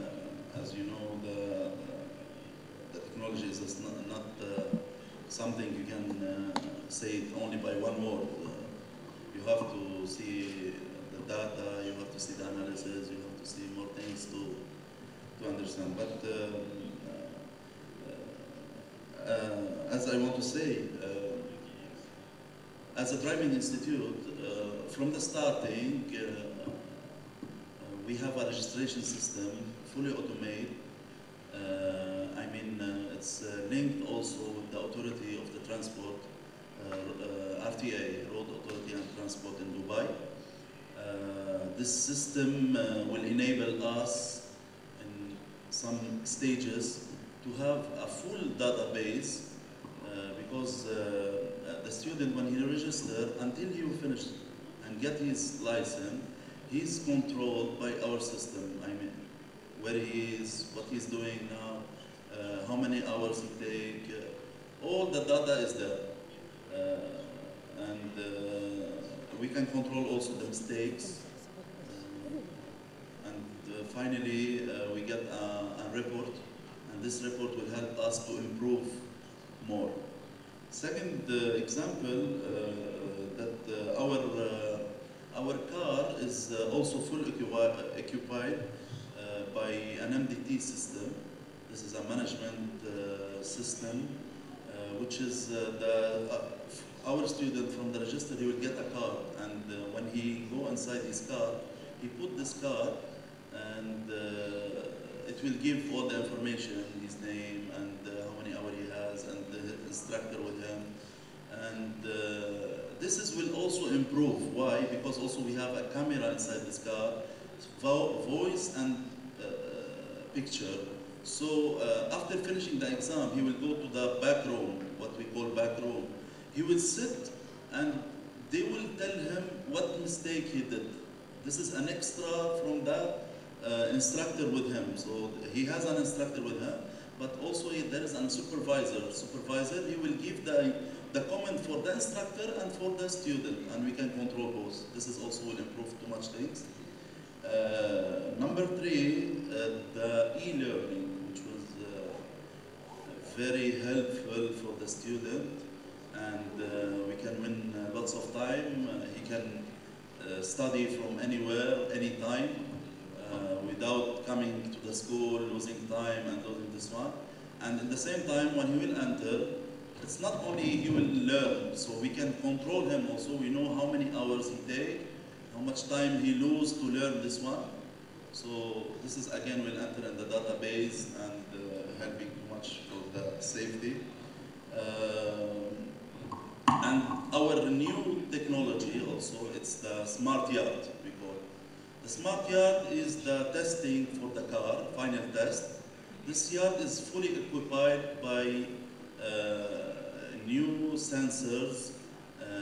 As you know, the technology is not something you can say it only by one word. You have to see the data, you have to see the analysis, you have to see more things to understand. But as I want to say, as a driving institute, from the starting, we have a registration system, fully automated. I mean, it's linked also with the authority of the transport, RTA, Road Authority and Transport in Dubai. This system will enable us in some stages to have a full database because the student, when he registers, until he will finish and get his license, he's controlled by our system. I mean, where he is, what he's doing now, how many hours he takes, all the data is there. And we can control also the mistakes. And finally, we get a report, and this report will help us to improve more. Second example, that our car is also fully occupied by an MDT system. This is a management system, which is our student from the register, he will get a card, and when he go inside his car, he put this card, and it will give all the information, his name, and how many hours he has, and the instructor with him. And this will also improve. Why? Because also we have a camera inside this car, voice and picture. So after finishing the exam, he will go to the back room, what we call back room. He will sit and they will tell him what mistake he did. This is an extra from the instructor with him. So he has an instructor with him, but also there is a supervisor. Supervisor, he will give the comment for the instructor and for the student, and we can control both. This is also will improve too much things. Number 3, the e-learning, which was very helpful for the student, and we can win lots of time. He can study from anywhere, anytime, without coming to the school, losing time and losing this one. And at the same time, when he will enter, it's not only he will learn, so we can control him also. We know how many hours he takes, how much time he loses to learn this one. So this is again will enter in the database and helping too much for the safety. And our new technology also, it's the smart yard, we call it. The smart yard is the testing for the car, final test. This yard is fully equipped by new sensors.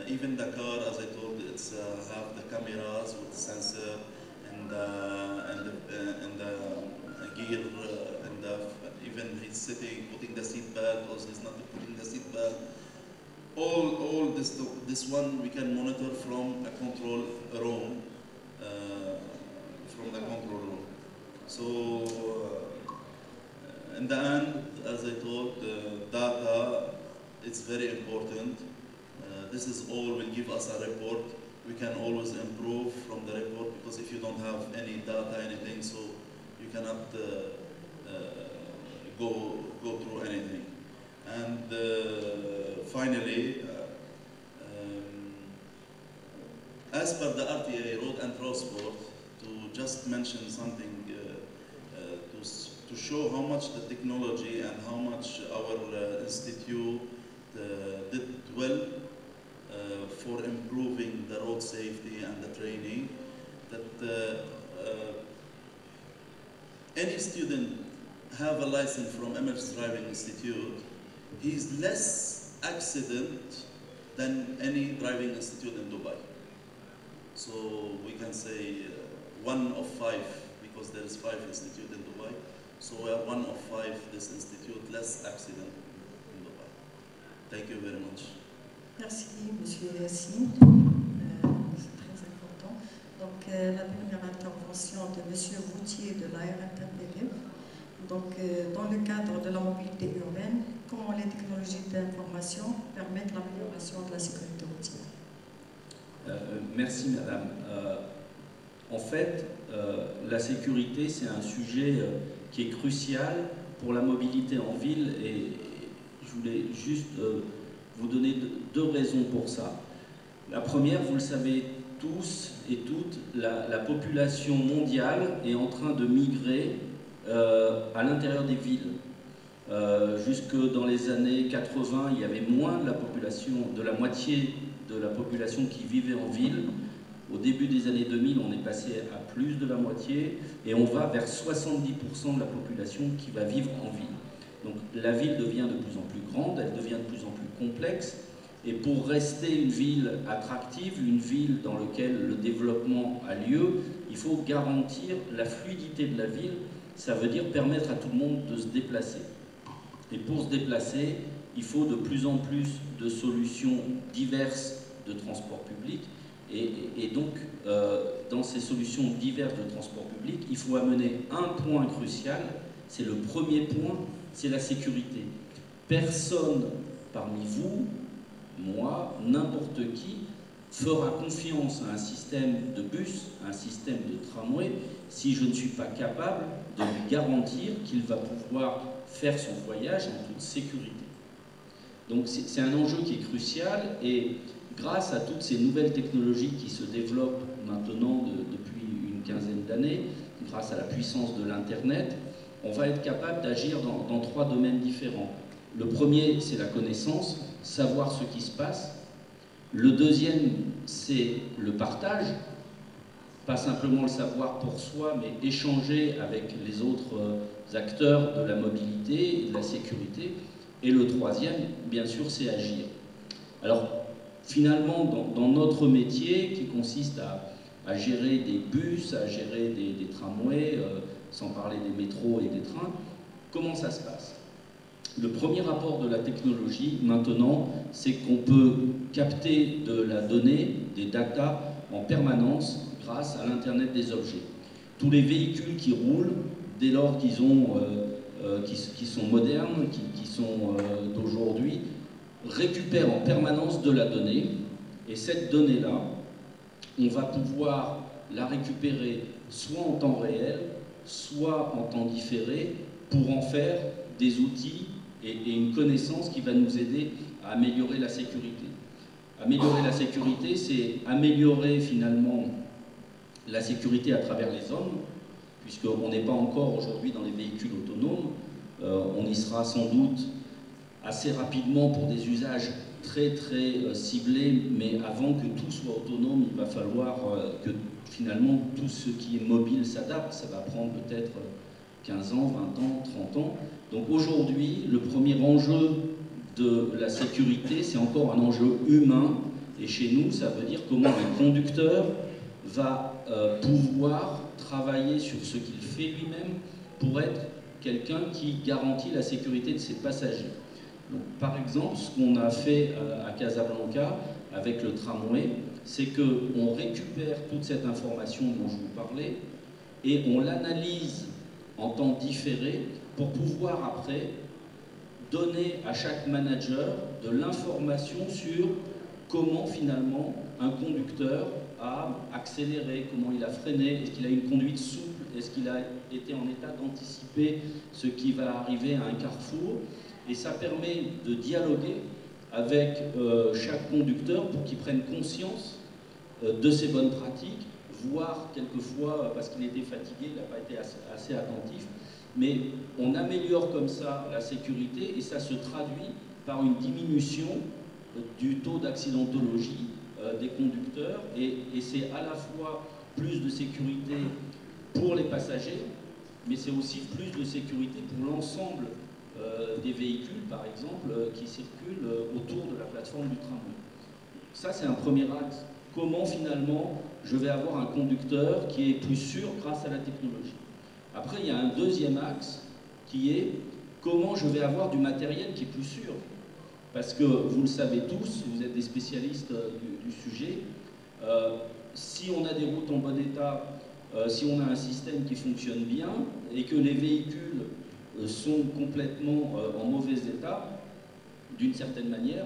Even the car, as I told, it's have the cameras with sensor and the gear, and even he's sitting, putting the seat belt, also he's not putting the seat belt. All this one we can monitor from a control room, So in the end, as I told, data, it's very important. This is all will give us a report. We can always improve from the report, because if you don't have any data, anything, so you cannot go through anything. And finally, as per the RTA, Road and Transport, to just mention something to show how much the technology and how much our institute did well for improving the road safety and the training, that any student have a license from Emirates Driving Institute, he's less accident than any driving institute in Dubai. So we can say 1 of 5, because there is 5 institutes in Dubai. So we are 1 of 5, this institute, less accident in Dubai. Thank you very much. Merci, Monsieur Yassine. C'est très important. Donc, la première intervention de Monsieur Routier de la RATPDEV. Donc, dans le cadre de la mobilité urbaine, comment les technologies d'information permettent l'amélioration de la sécurité routière? Merci, Madame. En fait, la sécurité, c'est un sujet qui est crucial pour la mobilité en ville, et je voulais juste vous donner 2 raisons pour ça. La première, vous le savez tous et toutes, la population mondiale est en train de migrer à l'intérieur des villes. Jusque dans les années 80, il y avait moins de la population, de la moitié de la population qui vivait en ville. Au début des années 2000, on est passé à plus de la moitié, et on va vers 70% de la population qui va vivre en ville. Donc la ville devient de plus en plus grande, elle devient de plus en plus complexe, et pour rester une ville attractive, une ville dans laquelle le développement a lieu, il faut garantir la fluidité de la ville. Ça veut dire permettre à tout le monde de se déplacer. Et pour se déplacer, il faut de plus en plus de solutions diverses de transport public. Et donc, dans ces solutions diverses de transport public, il faut amener un point crucial. C'est le premier point, c'est la sécurité. Personne parmi vous, moi, n'importe qui, fera confiance à un système de bus, à un système de tramway, si je ne suis pas capable de lui garantir qu'il va pouvoir faire son voyage en toute sécurité. Donc c'est un enjeu qui est crucial, et grâce à toutes ces nouvelles technologies qui se développent maintenant depuis une quinzaine d'années, grâce à la puissance de l'Internet, on va être capable d'agir dans 3 domaines différents. Le premier, c'est la connaissance, savoir ce qui se passe. Le deuxième, c'est le partage, pas simplement le savoir pour soi, mais échanger avec les autres acteurs de la mobilité et de la sécurité. Et le troisième, bien sûr, c'est agir. Alors, finalement, dans notre métier, qui consiste à gérer des bus, à gérer des tramways, sans parler des métros et des trains, comment ça se passe? Le premier rapport de la technologie, maintenant, c'est qu'on peut capter de la donnée, des data, en permanence grâce à l'Internet des objets. Tous les véhicules qui roulent, dès lors qu'ils sont modernes, qui sont d'aujourd'hui, récupèrent en permanence de la donnée, et cette donnée-là, on va pouvoir la récupérer soit en temps réel, soit en temps différé, pour en faire des outils et une connaissance qui va nous aider à améliorer la sécurité. Améliorer la sécurité, c'est améliorer finalement la sécurité à travers les hommes, puisqu'on n'est pas encore aujourd'hui dans les véhicules autonomes. On y sera sans doute assez rapidement pour des usages très ciblés, mais avant que tout soit autonome, il va falloir que finalement tout ce qui est mobile s'adapte. Ça va prendre peut-être 15 ans, 20 ans, 30 ans. Donc aujourd'hui, le premier enjeu de la sécurité, c'est encore un enjeu humain. Et chez nous, ça veut dire comment un conducteur va pouvoir travailler sur ce qu'il fait lui-même pour être quelqu'un qui garantit la sécurité de ses passagers. Donc, par exemple, ce qu'on a fait à Casablanca avec le tramway, c'est qu'on récupère toute cette information dont je vous parlais et on l'analyse en temps différé pour pouvoir après donner à chaque manager de l'information sur comment finalement un conducteur a accéléré, comment il a freiné, est-ce qu'il a une conduite souple, est-ce qu'il a été en état d'anticiper ce qui va arriver à un carrefour. Et ça permet de dialoguer avec chaque conducteur pour qu'il prenne conscience de ses bonnes pratiques, voire quelquefois, parce qu'il était fatigué, il n'a pas été assez attentif. Mais on améliore comme ça la sécurité et ça se traduit par une diminution du taux d'accidentologie des conducteurs et c'est à la fois plus de sécurité pour les passagers mais c'est aussi plus de sécurité pour l'ensemble des véhicules, par exemple, qui circulent autour de la plateforme du tramway. Ça, c'est un premier axe. Comment, finalement, je vais avoir un conducteur qui est plus sûr grâce à la technologie. Après, il y a un deuxième axe qui est comment je vais avoir du matériel qui est plus sûr. Parce que, vous le savez tous, vous êtes des spécialistes du sujet, si on a des routes en bon état, si on a un système qui fonctionne bien et que les véhicules sont complètement en mauvais état, d'une certaine manière,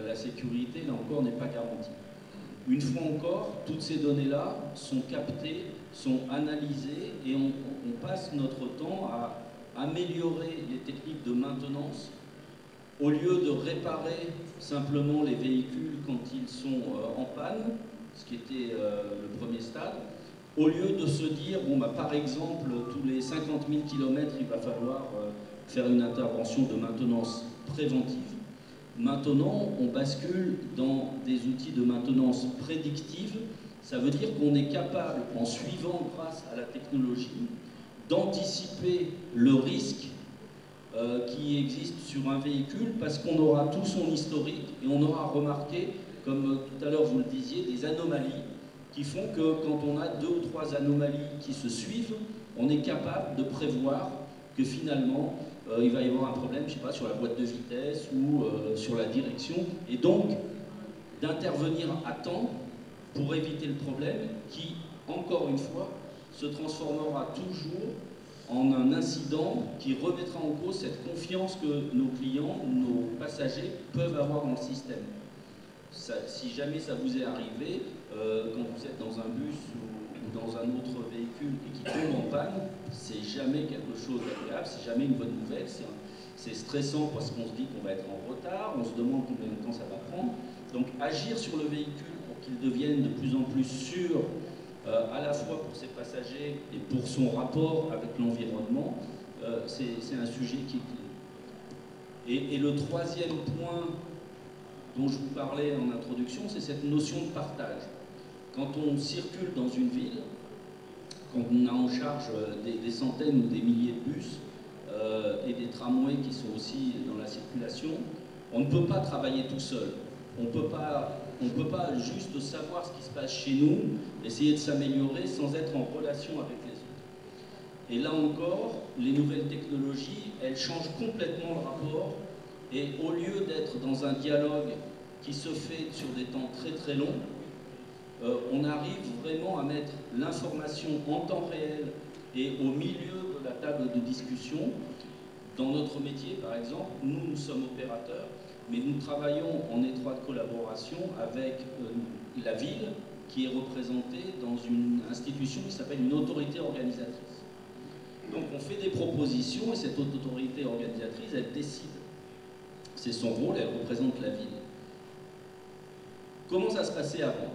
la sécurité, là encore, n'est pas garantie. Une fois encore, toutes ces données-là sont captées, sont analysées et on passe notre temps à améliorer les techniques de maintenance au lieu de réparer simplement les véhicules quand ils sont en panne, ce qui était le premier stade, au lieu de se dire, bon, bah, par exemple, tous les 50 000 km, il va falloir faire une intervention de maintenance préventive. Maintenant, on bascule dans des outils de maintenance prédictive. Ça veut dire qu'on est capable, en suivant grâce à la technologie, d'anticiper le risque qui existe sur un véhicule parce qu'on aura tout son historique et on aura remarqué, comme tout à l'heure vous le disiez, des anomalies qui font que quand on a 2 ou 3 anomalies qui se suivent, on est capable de prévoir que finalement il va y avoir un problème, je sais pas, sur la boîte de vitesse ou sur la direction, et donc d'intervenir à temps pour éviter le problème qui, encore une fois, se transformera toujours en un incident qui remettra en cause cette confiance que nos clients, nos passagers peuvent avoir dans le système. Ça, si jamais ça vous est arrivé, quand vous êtes dans un bus ou dans un autre véhicule et qui tombe en panne, c'est jamais quelque chose d'agréable, c'est jamais une bonne nouvelle, c'est stressant parce qu'on se dit qu'on va être en retard, on se demande combien de temps ça va prendre. Donc agir sur le véhicule pour qu'il devienne de plus en plus sûr, à la fois pour ses passagers et pour son rapport avec l'environnement, c'est un sujet qui est clé. Et le troisième point dont je vous parlais en introduction, c'est cette notion de partage. Quand on circule dans une ville, quand on a en charge des centaines ou des milliers de bus et des tramways qui sont aussi dans la circulation, on ne peut pas travailler tout seul. On ne peut pas juste savoir ce qui se passe chez nous, essayer de s'améliorer sans être en relation avec les autres. Et là encore, les nouvelles technologies, elles changent complètement le rapport. Et au lieu d'être dans un dialogue qui se fait sur des temps très très longs, on arrive vraiment à mettre l'information en temps réel et au milieu de la table de discussion. Dans notre métier, par exemple, nous sommes opérateurs, mais nous travaillons en étroite collaboration avec la ville qui est représentée dans une institution qui s'appelle une autorité organisatrice. Donc on fait des propositions et cette autorité organisatrice, elle décide. C'est son rôle, elle représente la ville. Comment ça se passait avant,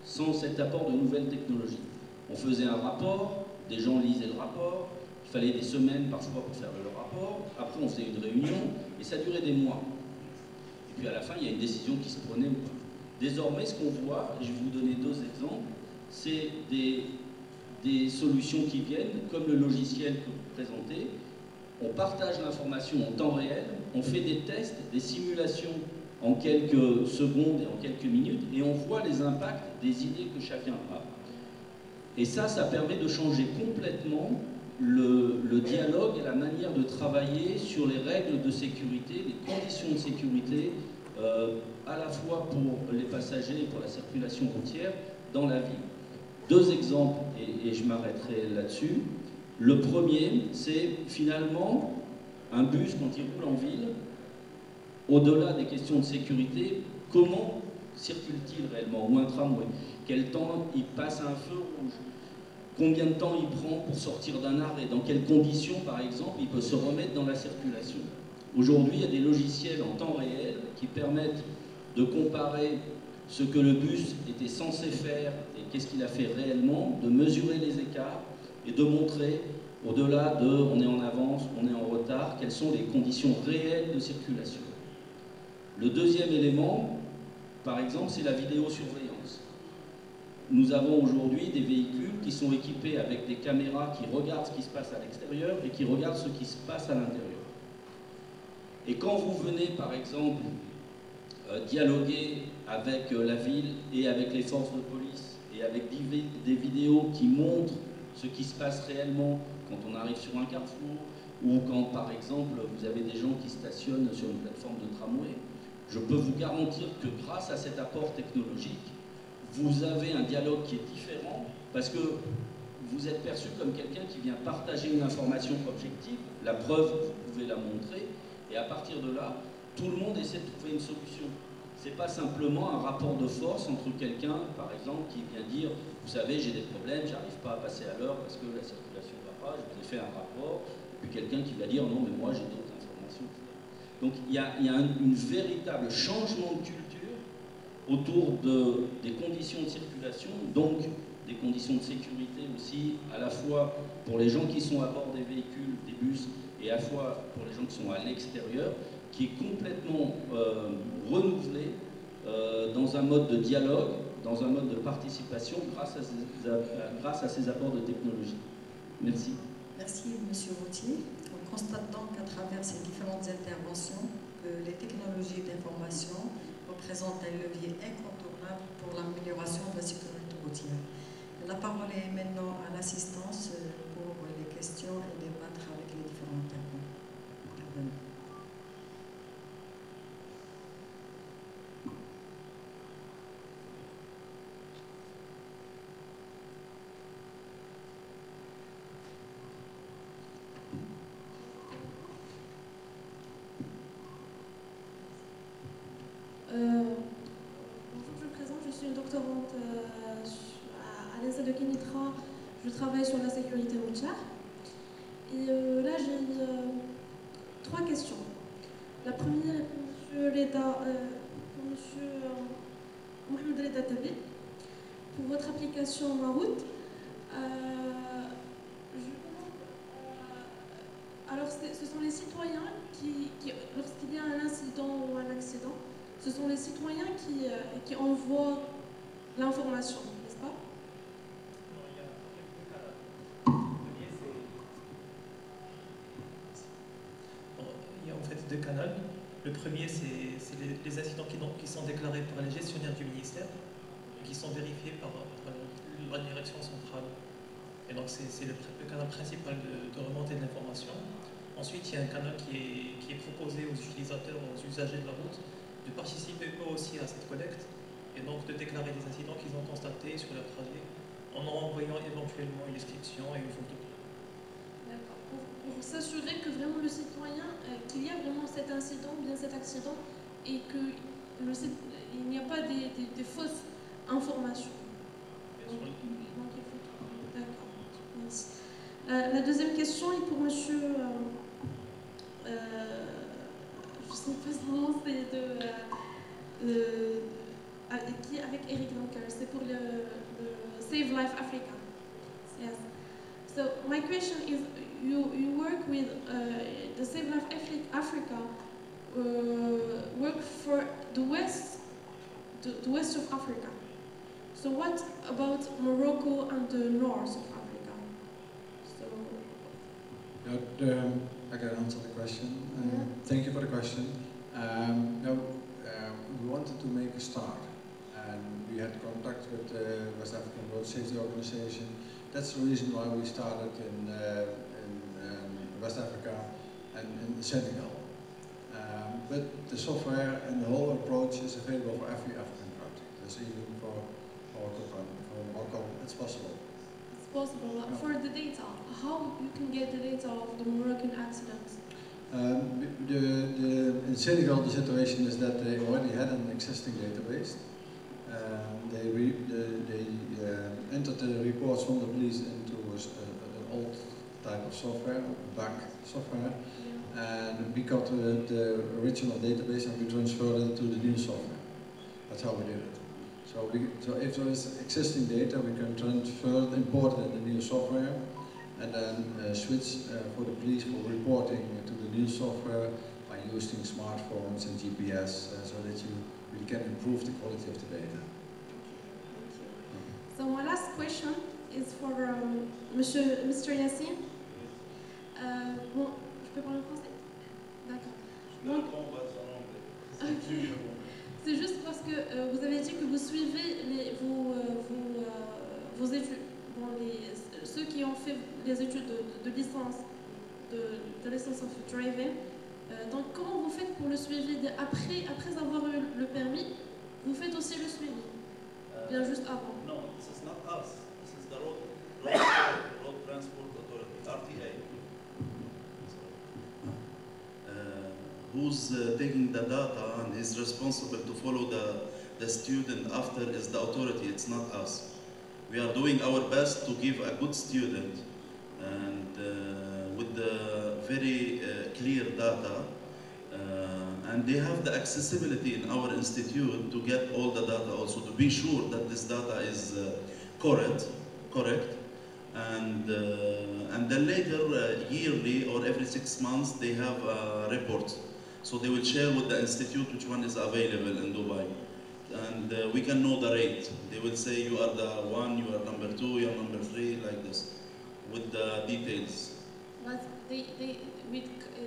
sans cet apport de nouvelles technologies? On faisait un rapport, des gens lisaient le rapport, il fallait des semaines parfois pour faire le rapport, après on faisait une réunion, et ça durait des mois. Et puis à la fin, il y a une décision qui se prenait ou pas. Désormais, ce qu'on voit, et je vais vous donner 2 exemples, c'est des solutions qui viennent, comme le logiciel que vous présentez. On partage l'information en temps réel, on fait des tests, des simulations en quelques secondes et en quelques minutes, et on voit les impacts des idées que chacun a. Et ça permet de changer complètement le dialogue et la manière de travailler sur les règles de sécurité, les conditions de sécurité, à la fois pour les passagers et pour la circulation routière dans la ville. 2 exemples, et je m'arrêterai là-dessus. Le premier, c'est finalement un bus quand il roule en ville, au-delà des questions de sécurité, comment circule-t-il réellement, ou un tramway? Quel temps il passe à un feu rouge? Combien de temps il prend pour sortir d'un arrêt? Dans quelles conditions, par exemple, il peut se remettre dans la circulation? Aujourd'hui, il y a des logiciels en temps réel qui permettent de comparer ce que le bus était censé faire et qu'est-ce qu'il a fait réellement, de mesurer les écarts et de montrer, au-delà de on est en avance, on est en retard, quelles sont les conditions réelles de circulation. Le deuxième élément, par exemple, c'est la vidéosurveillance. nous avons aujourd'hui des véhicules qui sont équipés avec des caméras qui regardent ce qui se passe à l'extérieur et qui regardent ce qui se passe à l'intérieur. Et quand vous venez, par exemple, dialoguer avec la ville et avec les forces de police et avec des vidéos qui montrent ce qui se passe réellement quand on arrive sur un carrefour ou quand, par exemple, vous avez des gens qui stationnent sur une plateforme de tramway, je peux vous garantir que grâce à cet apport technologique, vous avez un dialogue qui est différent parce que vous êtes perçu comme quelqu'un qui vient partager une information objective, la preuve, vous pouvez la montrer, et à partir de là, tout le monde essaie de trouver une solution. Ce n'est pas simplement un rapport de force entre quelqu'un, par exemple, qui vient dire « Vous savez, j'ai des problèmes, j'arrive pas à passer à l'heure parce que la circulation ne va pas, je vous ai fait un rapport. » Et puis quelqu'un qui va dire « Non, mais moi, j'ai d'autres informations. » Donc, il y a un véritable changement de culture autour des conditions de circulation, donc des conditions de sécurité aussi, à la fois pour les gens qui sont à bord des véhicules, des bus, et à la fois pour les gens qui sont à l'extérieur, qui est complètement renouvelé dans un mode de dialogue, dans un mode de participation grâce à ces apports de technologie. Merci. Merci, Monsieur Vautier. On constate donc qu'à travers ces différentes interventions, que les technologies d'information représentent un levier incontournable pour l'amélioration de la sécurité routière. La parole est maintenant à l'assistance pour les questions et débattre avec les différents intervenants. Bonjour, je me présente, je suis une doctorante à l'ENSA de Kenitra. Je travaille sur la sécurité routière. Et là, j'ai 3 questions. La première est pour Monsieur Mohamed Reda Tabi, pour votre application Marout. Alors, ce sont les citoyens qui lorsqu'il y a un incident ou un accident, ce sont les citoyens qui envoient l'information, n'est-ce pas? Il y a en fait 2 canaux. Le premier, c'est les incidents qui sont déclarés par les gestionnaires du ministère et qui sont vérifiés par la direction centrale. Et donc, c'est le canal principal de remontée de l'information. Ensuite, il y a un canal qui est proposé aux utilisateurs, aux usagers de la route, de participer eux aussi à cette collecte et donc de déclarer des incidents qu'ils ont constatés sur leur trajet en envoyant éventuellement une description et une photo. D'accord. Pour s'assurer que vraiment le citoyen, qu'il y a vraiment cet incident, bien cet accident, et qu'il n'y a pas des fausses informations. Donc, il faut... D'accord. Merci. La deuxième question est pour monsieur... je ne sais pas son nom, c'est avec Eric Donker, c'est pour le Save Life Africa. Yes. So my question is, you work with the Save Life Africa, work for the west of Africa. So what about Morocco and the north of Africa? So. I can answer the question. Thank you for the question. We wanted to make a start, and we had contact with the West African Road Safety Organization. That's the reason why we started in West Africa and in Senegal. But the software and the whole approach is available for every African country. That's even for Morocco, it's possible. It's possible. For the data, how you can get the data of the Moroccan accidents? In Senegal, the situation is that they already had an existing database. They entered the reports from the police into an old type of software, BAC software, and we got the original database and we transferred it to the new software. That's how we did it. So if there is existing data, we can transfer it, import it in the new software, and then switch for the police for reporting to the new software by using smartphones and GPS so that you really can improve the quality of the data. So So my last question is for Mr. Yassine. Bon, je peux parler en français? D'accord. C'est juste parce que vous avez dit que vous suivez vos études. Bon, ceux qui ont fait les études de licence, de licence of driving. Donc, comment vous faites pour le suivi après avoir eu le permis, vous faites aussi le suivi? Bien juste avant. No, this is not us. This is the road transport authority, RTA. Who's taking the data and is responsible to follow the student after is the authority. It's not us. We are doing our best to give a good student and with the very clear data. And they have the accessibility in our institute to get all the data also, to be sure that this data is correct, and then later, yearly or every 6 months, they have a report. So they will share with the institute which one is available in Dubai. And we can know the rate. They will say you are the one, you are number 2, you are number 3, like this, with the details. But they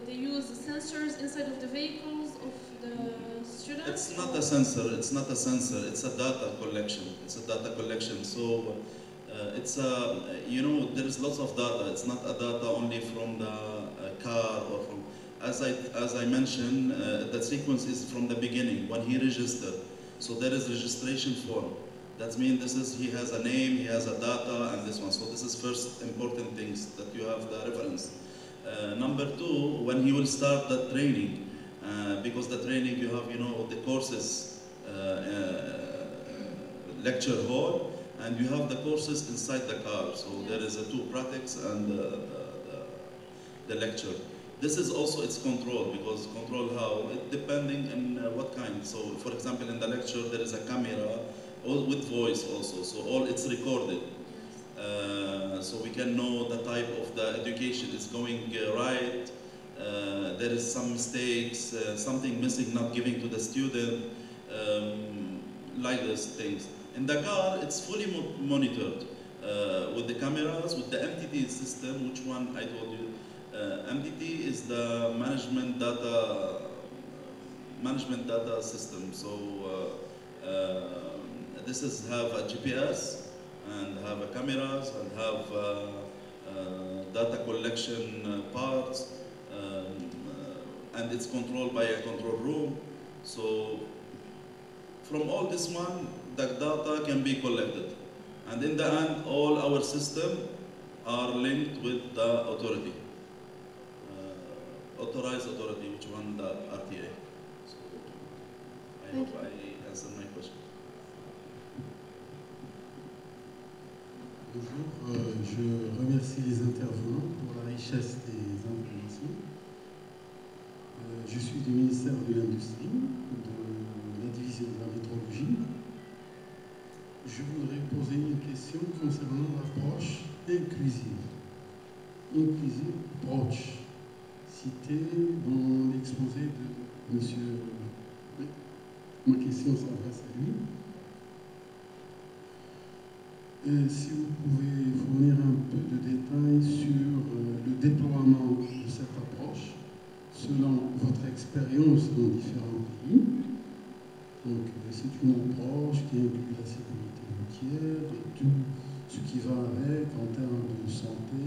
use sensors inside of the vehicles of the students? It's not a sensor, it's a data collection. So it's a, there is lots of data. It's not a data only from the car or from, as I mentioned, the sequence is from the beginning, when he registered. So there is registration form. That means he has a name, he has a data, and this one. So this is first important things that you have the reference. Number 2, when he will start the training, because the training you have, the courses, lecture hall, and you have the courses inside the car. So there is 2 practice and the lecture. This is also its control, because control how? It depending on what kind. So for example, in the lecture there is a camera, all with voice also, so all it's recorded. So we can know the type of the education is going right, there is some mistakes, something missing, not giving to the student, like those things. In the car, it's fully monitored with the cameras, with the MTT system, which one I told you. MTT is the management data system. So this is have a GPS and have a cameras and have data collection parts, and it's controlled by a control room. So from all this one, the data can be collected, and in the end, all our system are linked with the authority. Authorized authority, which one? The RTA. So I hope I answered my question. Bonjour, je remercie les intervenants pour la richesse des informations. Je suis du ministère de l'Industrie, de la division de la métrologie. Je voudrais poser une question concernant l'approche inclusive. Inclusive approach. Cité dans l'exposé de monsieur. Oui. Ma question s'adresse à lui. Si vous pouvez fournir un peu de détails sur le déploiement de cette approche selon votre expérience dans différents pays. Donc, c'est une approche qui inclut la sécurité routière et tout ce qui va avec en termes de santé,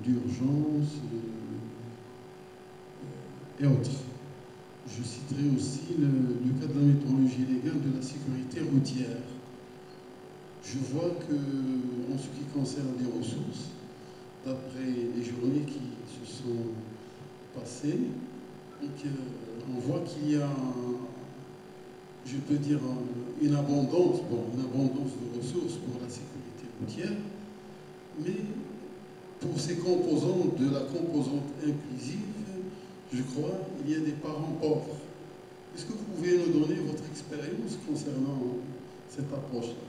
d'urgence et autres. Je citerai aussi le cas de la métrologie légale de la sécurité routière. Je vois que, en ce qui concerne les ressources, d'après les journées qui se sont passées, on voit qu'il y a, je peux dire, une abondance de ressources pour la sécurité routière, mais pour ces composantes de la composante inclusive, je crois, il y a des parents pauvres. Est-ce que vous pouvez nous donner votre expérience concernant cette approche-là?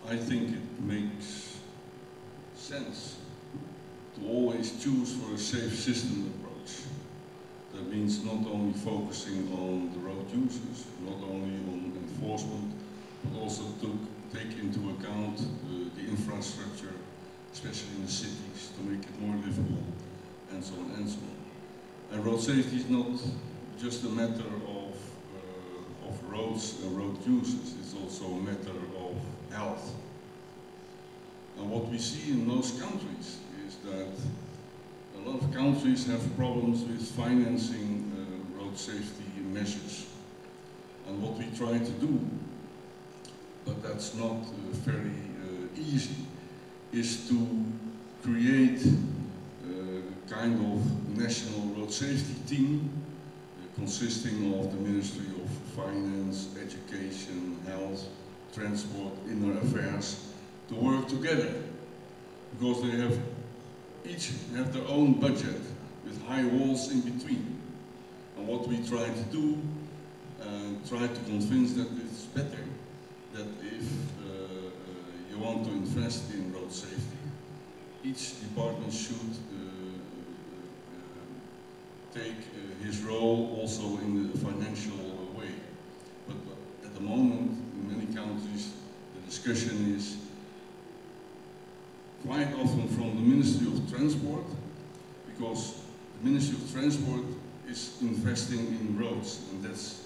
I think it makes sense to always choose for a safe system approach. That means not only focusing on the road users, not only on enforcement, but also to take into account the infrastructure, especially in the cities, to make it more livable, and so on and so on. And road safety is not just a matter of roads and road users, it's also a matter of health. And what we see in most countries is that a lot of countries have problems with financing road safety measures. And what we try to do, but that's not very easy, is to create a kind of national road safety team consisting of the Ministry of Finance, Education, Health, Transport, Inner Affairs, to work together, because they each have their own budget with high walls in between. And what we try to do, try to convince that it's better that if you want to invest in road safety, each department should take his role also in the financial way. But at the moment, in many countries, the discussion is quite often from the Ministry of Transport, because the Ministry of Transport is investing in roads, and that's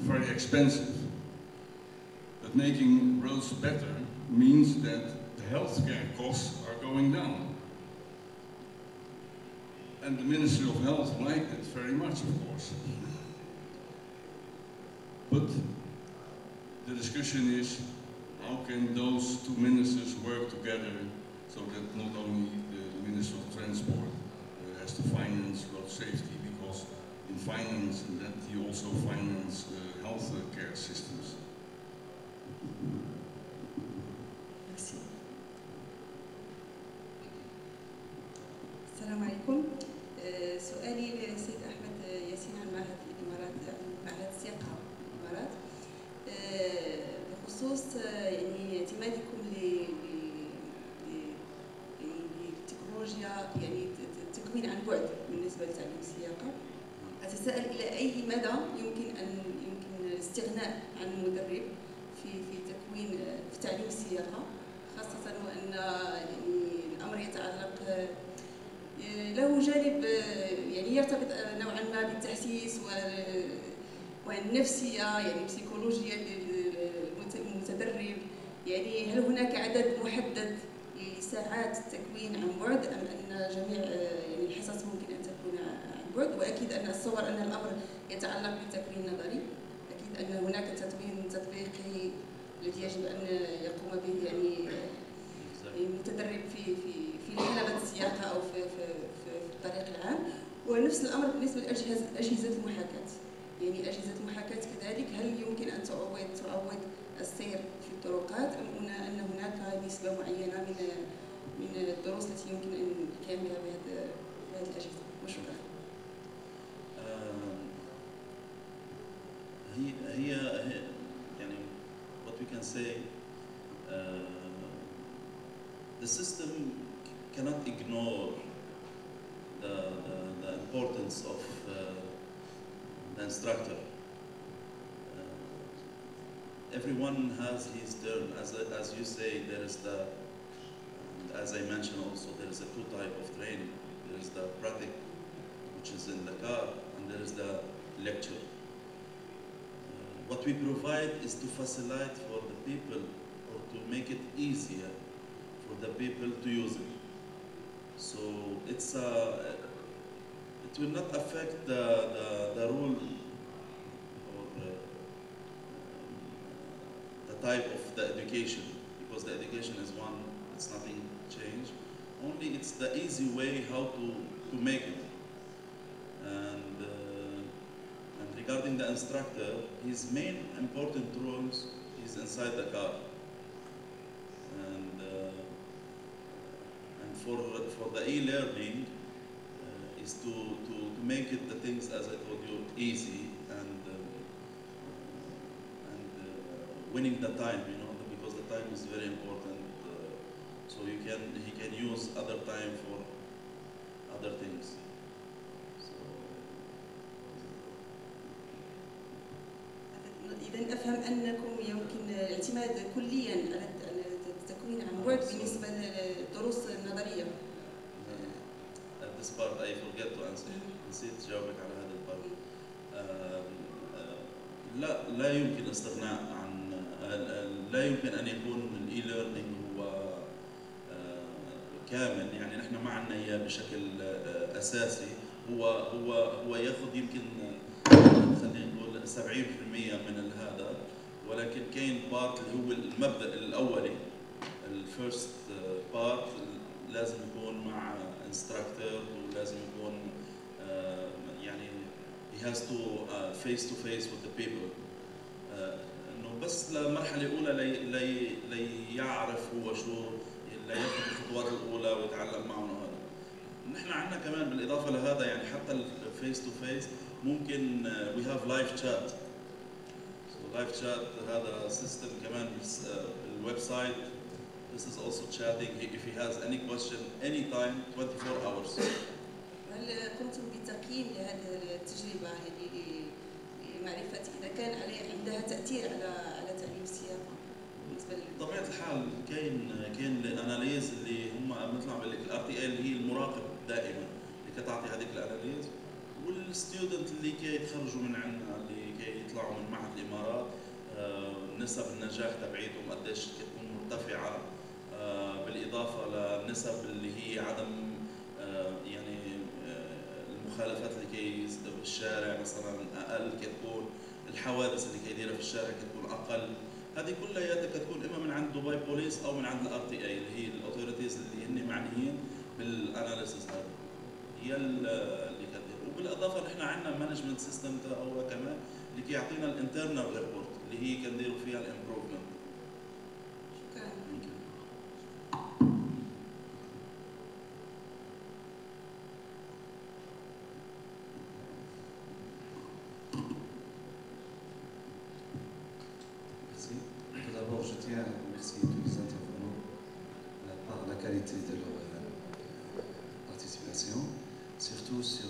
very expensive. But making roads better means that the healthcare costs are going down. And the Ministry of Health liked it very much, of course. But the discussion is, how can those two ministers work together so that not only the Minister of Transport has to finance road safety, because in finance that he also finance health care systems. Merci. السلام عليكم. سؤالي للسيد أحمد ياسين عن معهد الإمارات، معهد السياقة الإمارات، بخصوص يعني اعتمادكم للتكنولوجيا، يعني التكوين عن بعد بالنسبة لتعليم السياقة. أتساءل إلى أي مدى يمكن الاستغناء عن المدرب في تعليم السياقة، خاصة وأن يعني الأمر يتعلق له جانب يعني يرتبط نوعا ما بالتحسيس والنفسية، يعني بسيكولوجيا المتدرب. يعني هل هناك عدد محدد لساعات التكوين عن بعد، أم أن جميع يعني الحصص ممكن أن تكون عن بعد؟ وأكيد أن أتصور أن الأمر يتعلق بالتكوين النظري، أكيد أن هناك تكوين تطبيقي الذي يجب أن يقوم به يعني المتدرب في حلبة السياقة أو في الطريق العام. ونفس الأمر بالنسبة لأجهزة المحاكاة، يعني أجهزة المحاكاة كذلك، هل يمكن أن تعوض السير في الطرقات، أم أن هناك نسبة معينة من الدروس التي يمكن أن القيام بها بهذه الأجهزة؟ وشكرا. هي يعني what we can say, the system cannot ignore the importance of the instructor. Everyone has his turn. As you say, there is as I mentioned also, there is a two type of training. There is the practice, which is in the car, and there is the lecture. What we provide is to facilitate for the people, or to make it easier for the people to use it. So it will not affect the rule or the type of the education, because the education is one, it's nothing changed. Only it's the easy way how to make it. And regarding the instructor, his main important roles is inside the car. And for the e-learning is to make it the things, as I told you, easy, and winning the time, you know, because the time is very important. So he can use other time for other things. إذا أفهم أنكم يمكن الاعتماد كليا على التكوين عن بعد بالنسبة للدروس النظرية. This part I forget to answer. نسيت جاوبك على هذا البارت. لا يمكن الاستغناء عن لا يمكن أن يكون الإي ليرنينج هو كامل، يعني نحن ما عندنا إياه بشكل أساسي. هو ياخذ يمكن خلينا نقول 70% من هذا، ولكن كاين بارت اللي هو المبدأ الأولي، الفيرست بارت لازم يكون مع انستراكتور، ولازم يكون يعني he has to face to face with the people. انه بس لمرحله اولى ليعرف هو شو، لياخذ الخطوات الاولى ويتعلم معهم. هذا نحن عندنا كمان بالاضافه لهذا، يعني حتى الفيس تو فيس ممكن we have live chat. So live chat هذا سيستم كمان بالويب سايت. This is also chatting if he has any question anytime 24 hours. هل قمتم بتقييم لهذه التجربة لمعرفة إذا كان عندها تأثير على تعليم السياقة بالنسبة بطبيعة الحال كاين الاناليز اللي هم مثل ما بقول لك الار تي اللي هي المراقب دائما اللي كتعطي هذيك الاناليز، والستودنت اللي كي يتخرجوا من عندنا اللي كي يطلعوا من معهد الامارات نسب النجاح تبعيتهم قديش تكون مرتفعة، بالاضافة للنسب اللي هي عدم يعني المخالفات اللي كي بالشارع مثلا اقل، كتكون الحوادث اللي كي يديرها في الشارع كتكون اقل. هذه كلها كتكون اما من عند دبي بوليس او من عند الار تي اي اللي هي الاوثوريتيز اللي هن معنيين بالاناليسيس. هذا هي اللي كتير. وبالاضافه نحن عندنا مانجمنت سيستم هو كمان اللي كي يعطينا الانترنال ريبورت اللي هي كنديروا فيها الامبروفمنت. شكرا. Tout d'abord, je tiens à remercier tous les intervenants par la qualité de leur participation, surtout sur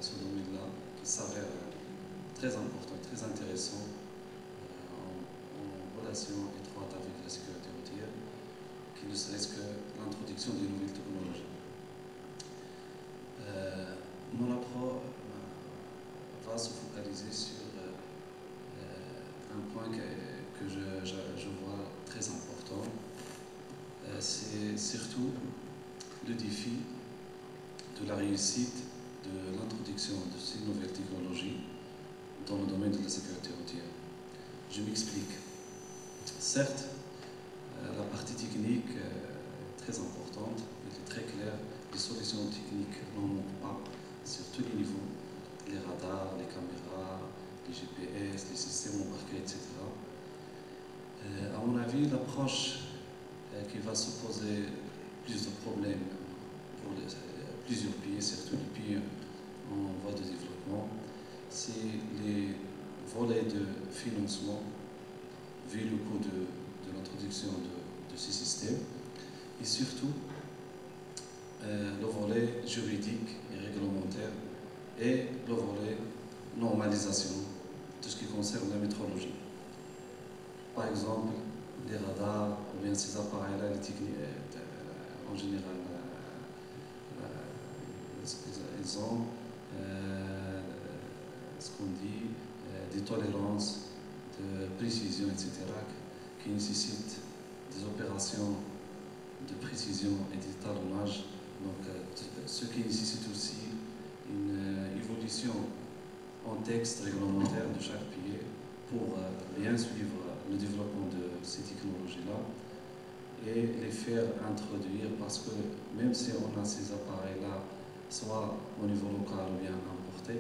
ce domaine-là qui s'avère très important, très intéressant en relation étroite avec la sécurité routière, qui ne serait-ce que l'introduction des nouvelles technologies. Mon approche va se focaliser sur un point que je vois très important, c'est surtout le défi de la réussite de l'introduction de ces nouvelles technologies dans le domaine de la sécurité routière. Je m'explique. Certes, la partie technique est très importante, elle est très claire, les solutions techniques n'en manquent pas sur tous les niveaux, les radars, les caméras, les GPS, les systèmes embarqués, etc. À mon avis, l'approche qui va se poser plus de problèmes pour plusieurs pays, surtout les pays en voie de développement, c'est les volets de financement, vu le coût de l'introduction de ces systèmes, et surtout le volet juridique et réglementaire et le volet normalisation de ce qui concerne la métrologie. Par exemple, les radars ou bien ces appareils-là, les techniques, en général, ils ont ce qu'on dit des tolérances de précision, etc., qui nécessitent des opérations de précision et d'étalonnage, donc ce qui nécessite aussi une évolution en texte réglementaire de chaque pays pour bien suivre le développement de ces technologies-là et les faire introduire, parce que même si on a ces appareils-là, soit au niveau local ou bien importé,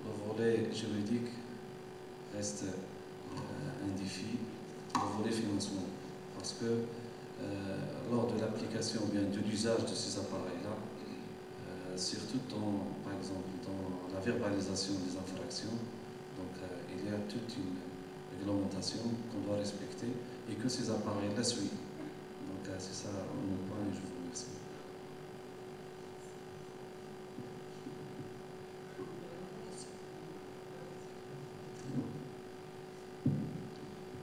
le volet juridique reste un défi, le volet financement, parce que lors de l'application ou bien de l'usage de ces appareils-là, surtout par exemple dans la verbalisation des infractions, donc il y a toute une réglementation réglementation qu'on doit respecter et que ces appareils la suivent. Donc c'est ça mon point et je vous remercie.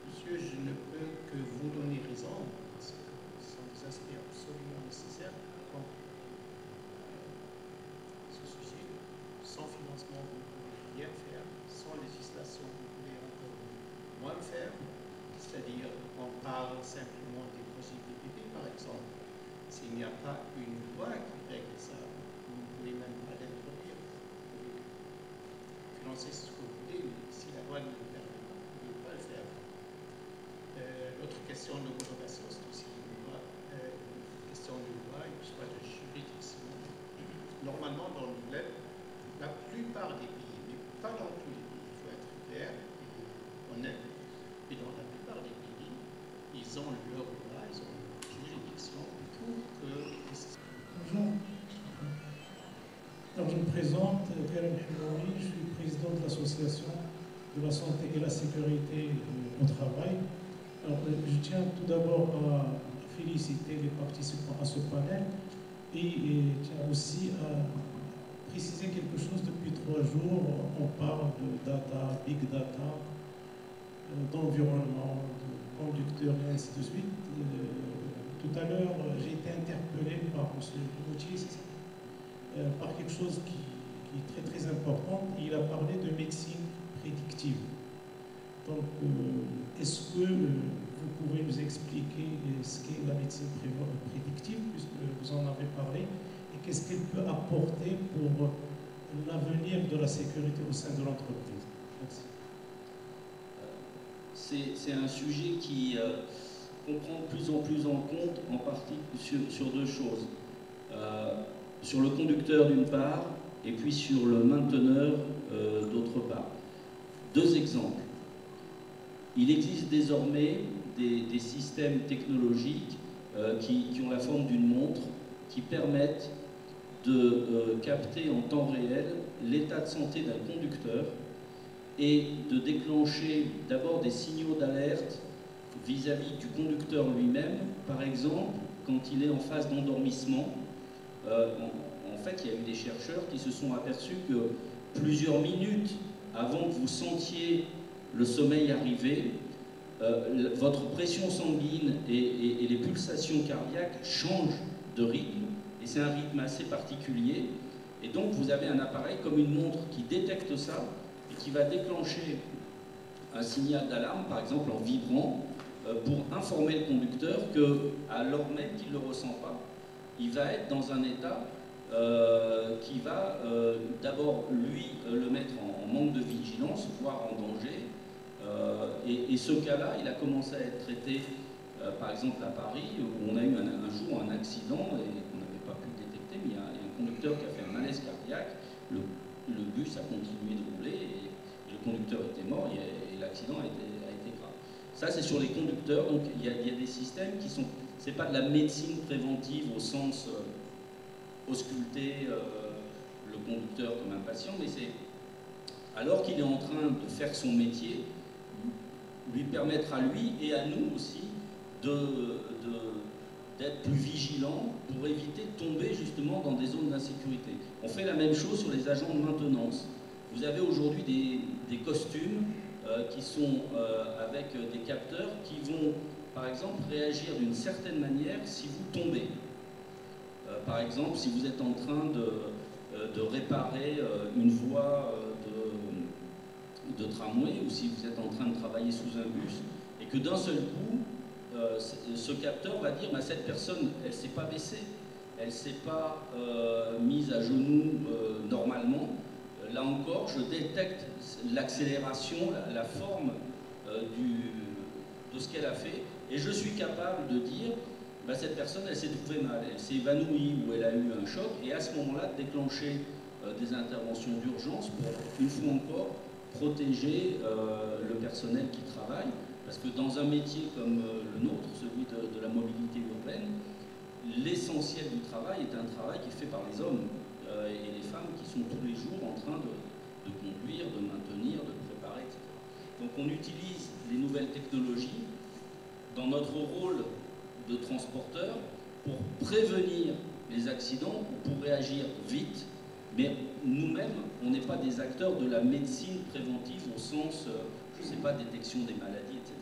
Monsieur, je ne peux que vous donner raison, parce que ce sont des aspects absolument nécessaires. Donc, ce sujet, sans financement, vous ne pouvez rien faire. Sans législation, vous pouvez encore moins faire. C'est-à-dire, on parle simplement des projets PPP, par exemple. S'il n'y a pas une loi qui règle ça, vous ne pouvez même pas l'introduire. Vous pouvez financer ce que vous voulez, mais si la loi ne le permet pas, vous ne pouvez pas le faire. L'autre question de l'homologation, c'est aussi une question de loi et une soit de juridiction. Normalement, dans le web, la plupart des pays, mais pas dans tous les pays, il faut être clair et honnête, mais dans la plupart des pays, ils ont leur loi, ils ont leur juridiction pour que... Bonjour. Alors, je me présente, Karim Himoui, je suis président de l'association de la santé et la sécurité au travail. Alors, je tiens tout d'abord à féliciter les participants à ce panel et tiens aussi à préciser quelque chose. Depuis 3 jours, on parle de data, big data, d'environnement, de conducteurs et ainsi de suite. Tout à l'heure, j'ai été interpellé par M. Gauthier par quelque chose qui est très très important. Il a parlé de médecine prédictive. Donc, est-ce que vous pouvez nous expliquer ce qu'est la médecine prédictive, puisque vous en avez parlé, et qu'est-ce qu'elle peut apporter pour l'avenir de la sécurité au sein de l'entreprise? Merci. C'est un sujet qui qu'on prend de plus en plus en compte, en partie sur 2 choses. Sur le conducteur d'une part, et puis sur le mainteneur d'autre part. 2 exemples. Il existe désormais des systèmes technologiques qui ont la forme d'une montre, qui permettent de capter en temps réel l'état de santé d'un conducteur et de déclencher d'abord des signaux d'alerte vis-à-vis du conducteur lui-même. Par exemple, quand il est en phase d'endormissement, en fait, il y a eu des chercheurs qui se sont aperçus que plusieurs minutes avant que vous sentiez le sommeil arriver, votre pression sanguine et les pulsations cardiaques changent de rythme, et c'est un rythme assez particulier, et donc vous avez un appareil comme une montre qui détecte ça et qui va déclencher un signal d'alarme, par exemple en vibrant, pour informer le conducteur qu'alors même qu'il ne le ressent pas, il va être dans un état qui va d'abord lui le mettre en manque de vigilance, voire en danger. Et ce cas-là, il a commencé à être traité, par exemple à Paris, où on a eu un jour un accident et qu'on n'avait pas pu détecter, mais il y a un conducteur qui a fait un malaise cardiaque, le bus a continué de rouler et le conducteur était mort et l'accident a été grave. Ça, c'est sur les conducteurs, donc il y a des systèmes qui sont... C'est pas de la médecine préventive au sens ausculter le conducteur comme un patient, mais c'est alors qu'il est en train de faire son métier, lui permettre à lui et à nous aussi d'être plus vigilants pour éviter de tomber justement dans des zones d'insécurité. On fait la même chose sur les agents de maintenance. Vous avez aujourd'hui des costumes qui sont avec des capteurs qui vont, par exemple, réagir d'une certaine manière si vous tombez. Par exemple, si vous êtes en train de réparer une voie de tramway, ou si vous êtes en train de travailler sous un bus, et que d'un seul coup, ce capteur va dire, cette personne, elle ne s'est pas baissée, elle ne s'est pas mise à genoux normalement. Là encore, je détecte l'accélération, la forme de ce qu'elle a fait, et je suis capable de dire, cette personne, elle s'est trouvée mal, elle s'est évanouie ou elle a eu un choc, et à ce moment-là, déclencher des interventions d'urgence pour, une fois encore, protéger le personnel qui travaille, parce que dans un métier comme le nôtre, celui de la mobilité urbaine, l'essentiel du travail est un travail qui est fait par les hommes et les femmes qui sont tous les jours en train de conduire, de maintenir, de préparer, etc. Donc on utilise les nouvelles technologies dans notre rôle de transporteur pour prévenir les accidents ou pour réagir vite, mais nous-mêmes, on n'est pas des acteurs de la médecine préventive au sens, je ne sais pas, détection des maladies, etc.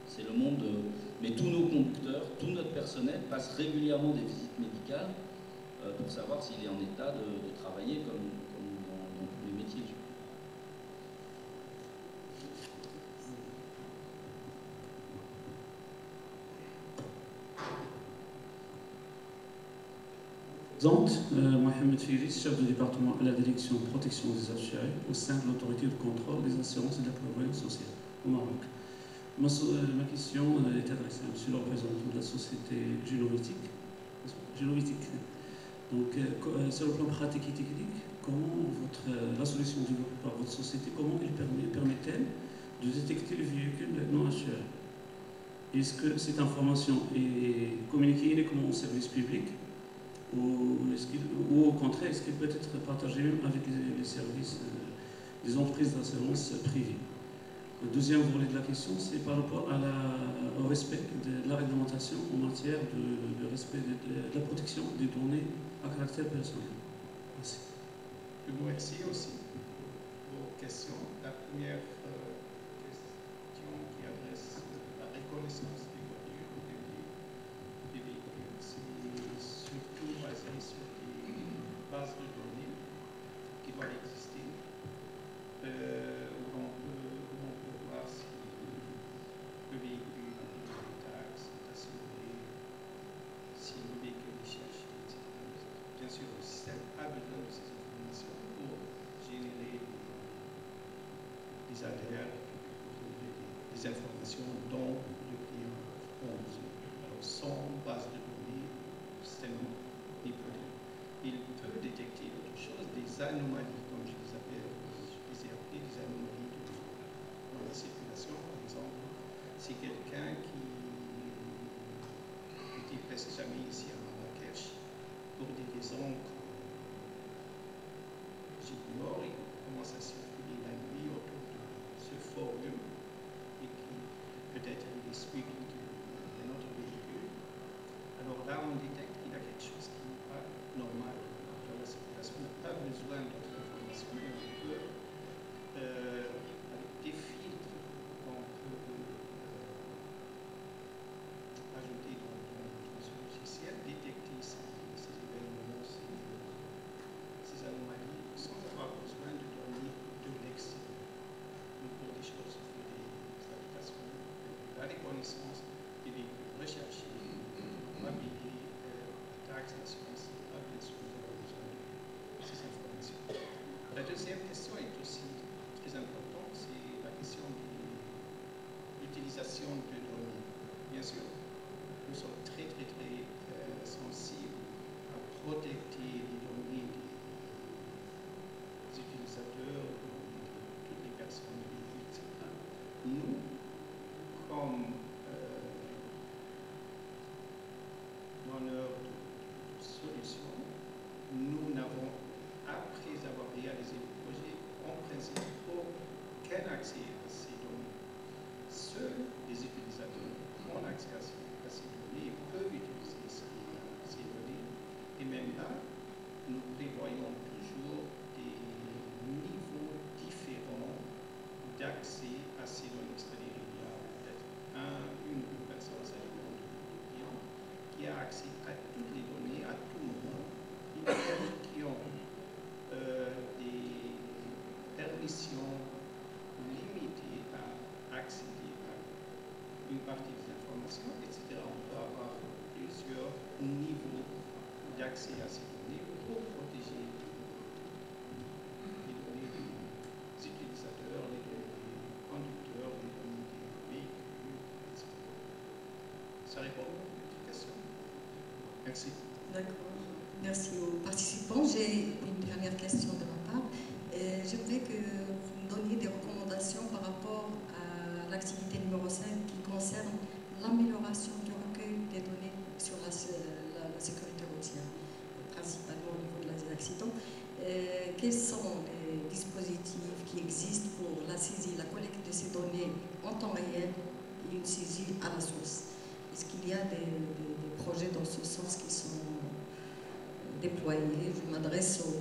C'est le monde, mais tous nos conducteurs, tout notre personnel passe régulièrement des visites médicales pour savoir s'il est en état de travailler comme dans tous les métiers. Mohamed Firis, chef de département à la direction de protection des assurés au sein de l'autorité de contrôle des assurances et de la prévoyance sociale au Maroc. Ma question est adressée à monsieur le représentant de la société Génovitique. Donc, sur le plan pratique et technique, comment la solution développée par votre société, comment elle permet-elle de détecter les véhicules non assurés? Est-ce que cette information est communiquée uniquement au service public ou au contraire, est-ce qu'elle peut être partagée même avec les services des entreprises d'assurance privées? Le deuxième volet de la question, c'est par rapport au respect de la réglementation en matière de respect de la protection des données à caractère personnel. Merci. Je vous remercie aussi pour vos questions. La première question qui adresse la reconnaissance des voitures, des véhicules, c'est surtout basé sur des bases de données qui doivent exister, où on peut voir si le véhicule a des taxes, est assuré, si le véhicule est cherché, etc. Bien sûr, le système a besoin de ces informations pour générer des alertes, des informations dont le client a besoin. Alors, sans base de données, le système n'est pas là. Il peut détecter autre chose, des anomalies, comme je les appelle, des anomalies dans la circulation. Par exemple, si quelqu'un qui n'était presque jamais ici à Marrakech, pour des raisons que j'ignore, il commence à circuler la nuit autour de ce forum et qui peut-être il est suivi de notre véhicule. Alors là, on détecte qu'il y a quelque chose qui n'est pas normal dans la circulation. On n'a pas besoin d'autres informations, mais on peut, avec des filtres, on peut ajouter dans ce logiciel, détecter ces événements, ces anomalies, sans avoir besoin de donner de l'extérieur. Donc pour des choses, pour des applications, la reconnaissance des véhicules recherchés, mobilier, taxes, assurance, bien sûr, nous avons besoin de ces informations. La deuxième question est aussi très importante, c'est la question de l'utilisation de données. Bien sûr, nous sommes très sensibles à protéger les données des utilisateurs, de toutes les personnes, etc. Nous, comme donneurs de solutions, nous n'avons, après avoir réalisé le projet, en principe aucun accès à ces données. Seuls les utilisateurs ont accès à ces données et peuvent utiliser ces données. Et même là, nous prévoyons toujours des niveaux différents d'accès à ces données. C'est-à-dire qu'il y a peut-être une ou deux personnes, ça dépend du client, qui a accès à toutes les données à tout moment. Il y a d'autres qui ont des permissions limitées à accéder à une partie des informations, etc. On peut avoir plusieurs niveaux d'accès à ces données pour protéger les données des utilisateurs, les données des conducteurs, les données des véhicules, etc. Ça répond à votre question? Merci. D'accord. Merci aux participants. J'ai une dernière question de ma part. J'aimerais que vous me donniez des recommandations par rapport à l'activité numéro 5 qui concerne l'amélioration du recueil des données sur la sécurité routière, principalement au niveau des accidents. Quels sont les dispositifs qui existent pour la saisie, la collecte de ces données en temps réel et une saisie à la source? Est-ce qu'il y a des projets dans ce sens qui sont déployés? Je m'adresse aux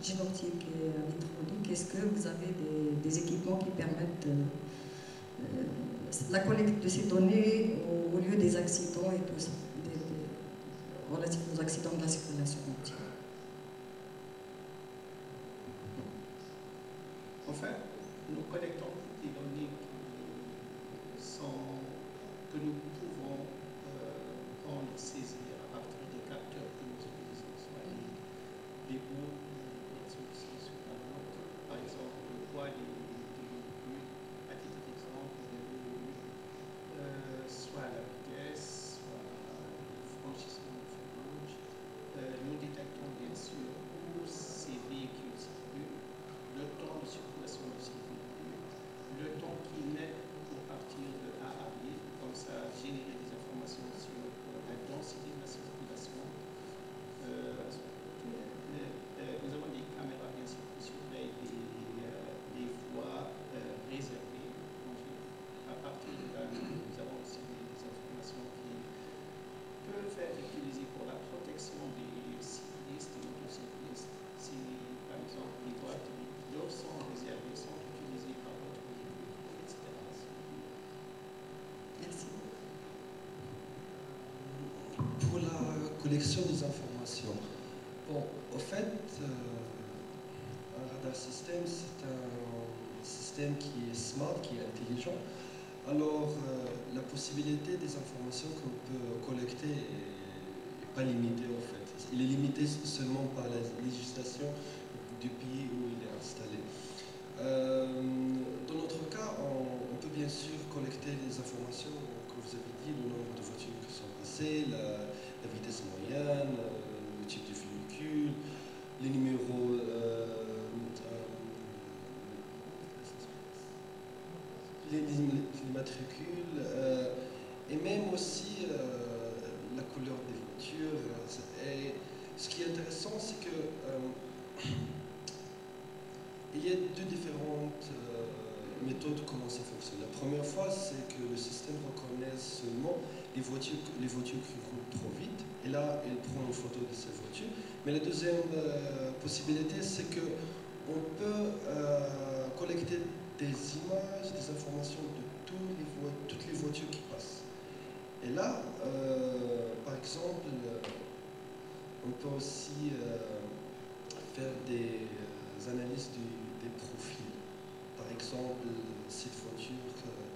génotiques et électroniques. Est-ce que vous avez des équipements qui permettent la collecte de ces données au lieu des accidents et tout ça, relatifs aux accidents de la circulation routière? En fait, nous collectons des données que nous pouvons prendre, saisir à partir des capteurs que nous utilisons, soit les bouts, les solutions sur la route, par exemple le poids des véhicules, à titre d'exemple, soit la vitesse, soit le franchissement de feu rouge. Nous détectons bien sûr où ces véhicules circulent, le temps de circulation de ces véhicules, le temps qu'ils mettent pour partir de A à B, comme ça générer des informations sur la densité de la circulation. Nous avons des caméras bien sûr qui surveillent des voies réservées. À partir de là, nous avons aussi des informations qui peuvent être utilisées pour la protection des cyclistes et motocyclistes. Si par exemple les voies qui leur sont réservées sont utilisées par votre véhicule, etc. Merci. Pour la collection des informations, bon, au fait, un radar système, c'est un système qui est smart, qui est intelligent. Alors, la possibilité des informations qu'on peut collecter n'est pas limitée en fait. Il est limité seulement par la législation du pays où il est installé. Dans notre cas, on peut bien sûr collecter les informations, comme vous avez dit, le nombre de voitures qui sont passées, la vitesse moyenne, le type de véhicule, les numéros, les matricules, et même aussi la couleur des voitures. Et ce qui est intéressant, c'est que il y a deux différentes méthodes comment ça fonctionne. La première fois, c'est que le système reconnaît seulement les voitures qui roulent trop vite, et là, il prend une photo de ces voitures. Mais la deuxième possibilité, c'est qu'on peut collecter des images, des informations de toutes les voitures qui passent. Et là, par exemple, on peut aussi faire des analyses des profils. Par exemple, cette voiture,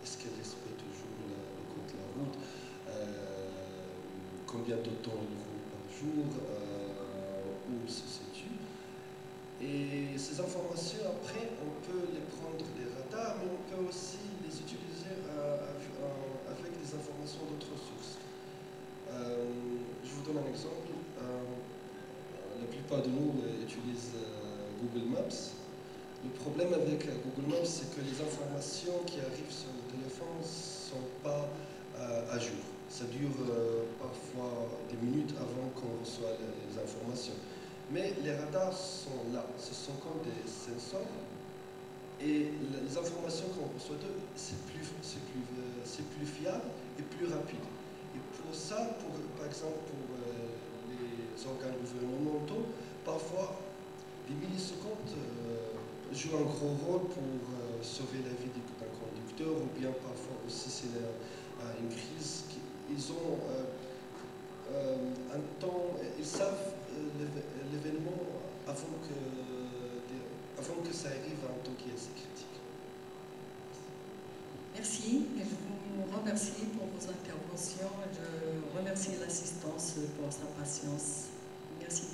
est-ce qu'elle respecte toujours le code de la route? Combien de temps elle roule par jour? Où se situe? Et ces informations, après, on peut les prendre des radars, mais on peut aussi les utiliser avec des informations d'autres sources. Je vous donne un exemple. La plupart de nous utilisent Google Maps. Le problème avec Google Maps, c'est que les informations qui arrivent sur le téléphone ne sont pas à jour. Ça dure parfois des minutes avant qu'on reçoive les informations. Mais les radars sont là, ce sont comme des sensors, et les informations qu'on reçoit d'eux, c'est plus fiable et plus rapide. Et pour ça, par exemple, pour les organes gouvernementaux, parfois, des millisecondes jouent un gros rôle pour sauver la vie d'un conducteur, ou bien parfois aussi c'est une crise. Ils ont un temps, ils savent l'événement avant que ça arrive à un temps qui est assez critique. Merci, et je vous remercie pour vos interventions. Je remercie l'assistance pour sa patience. Merci.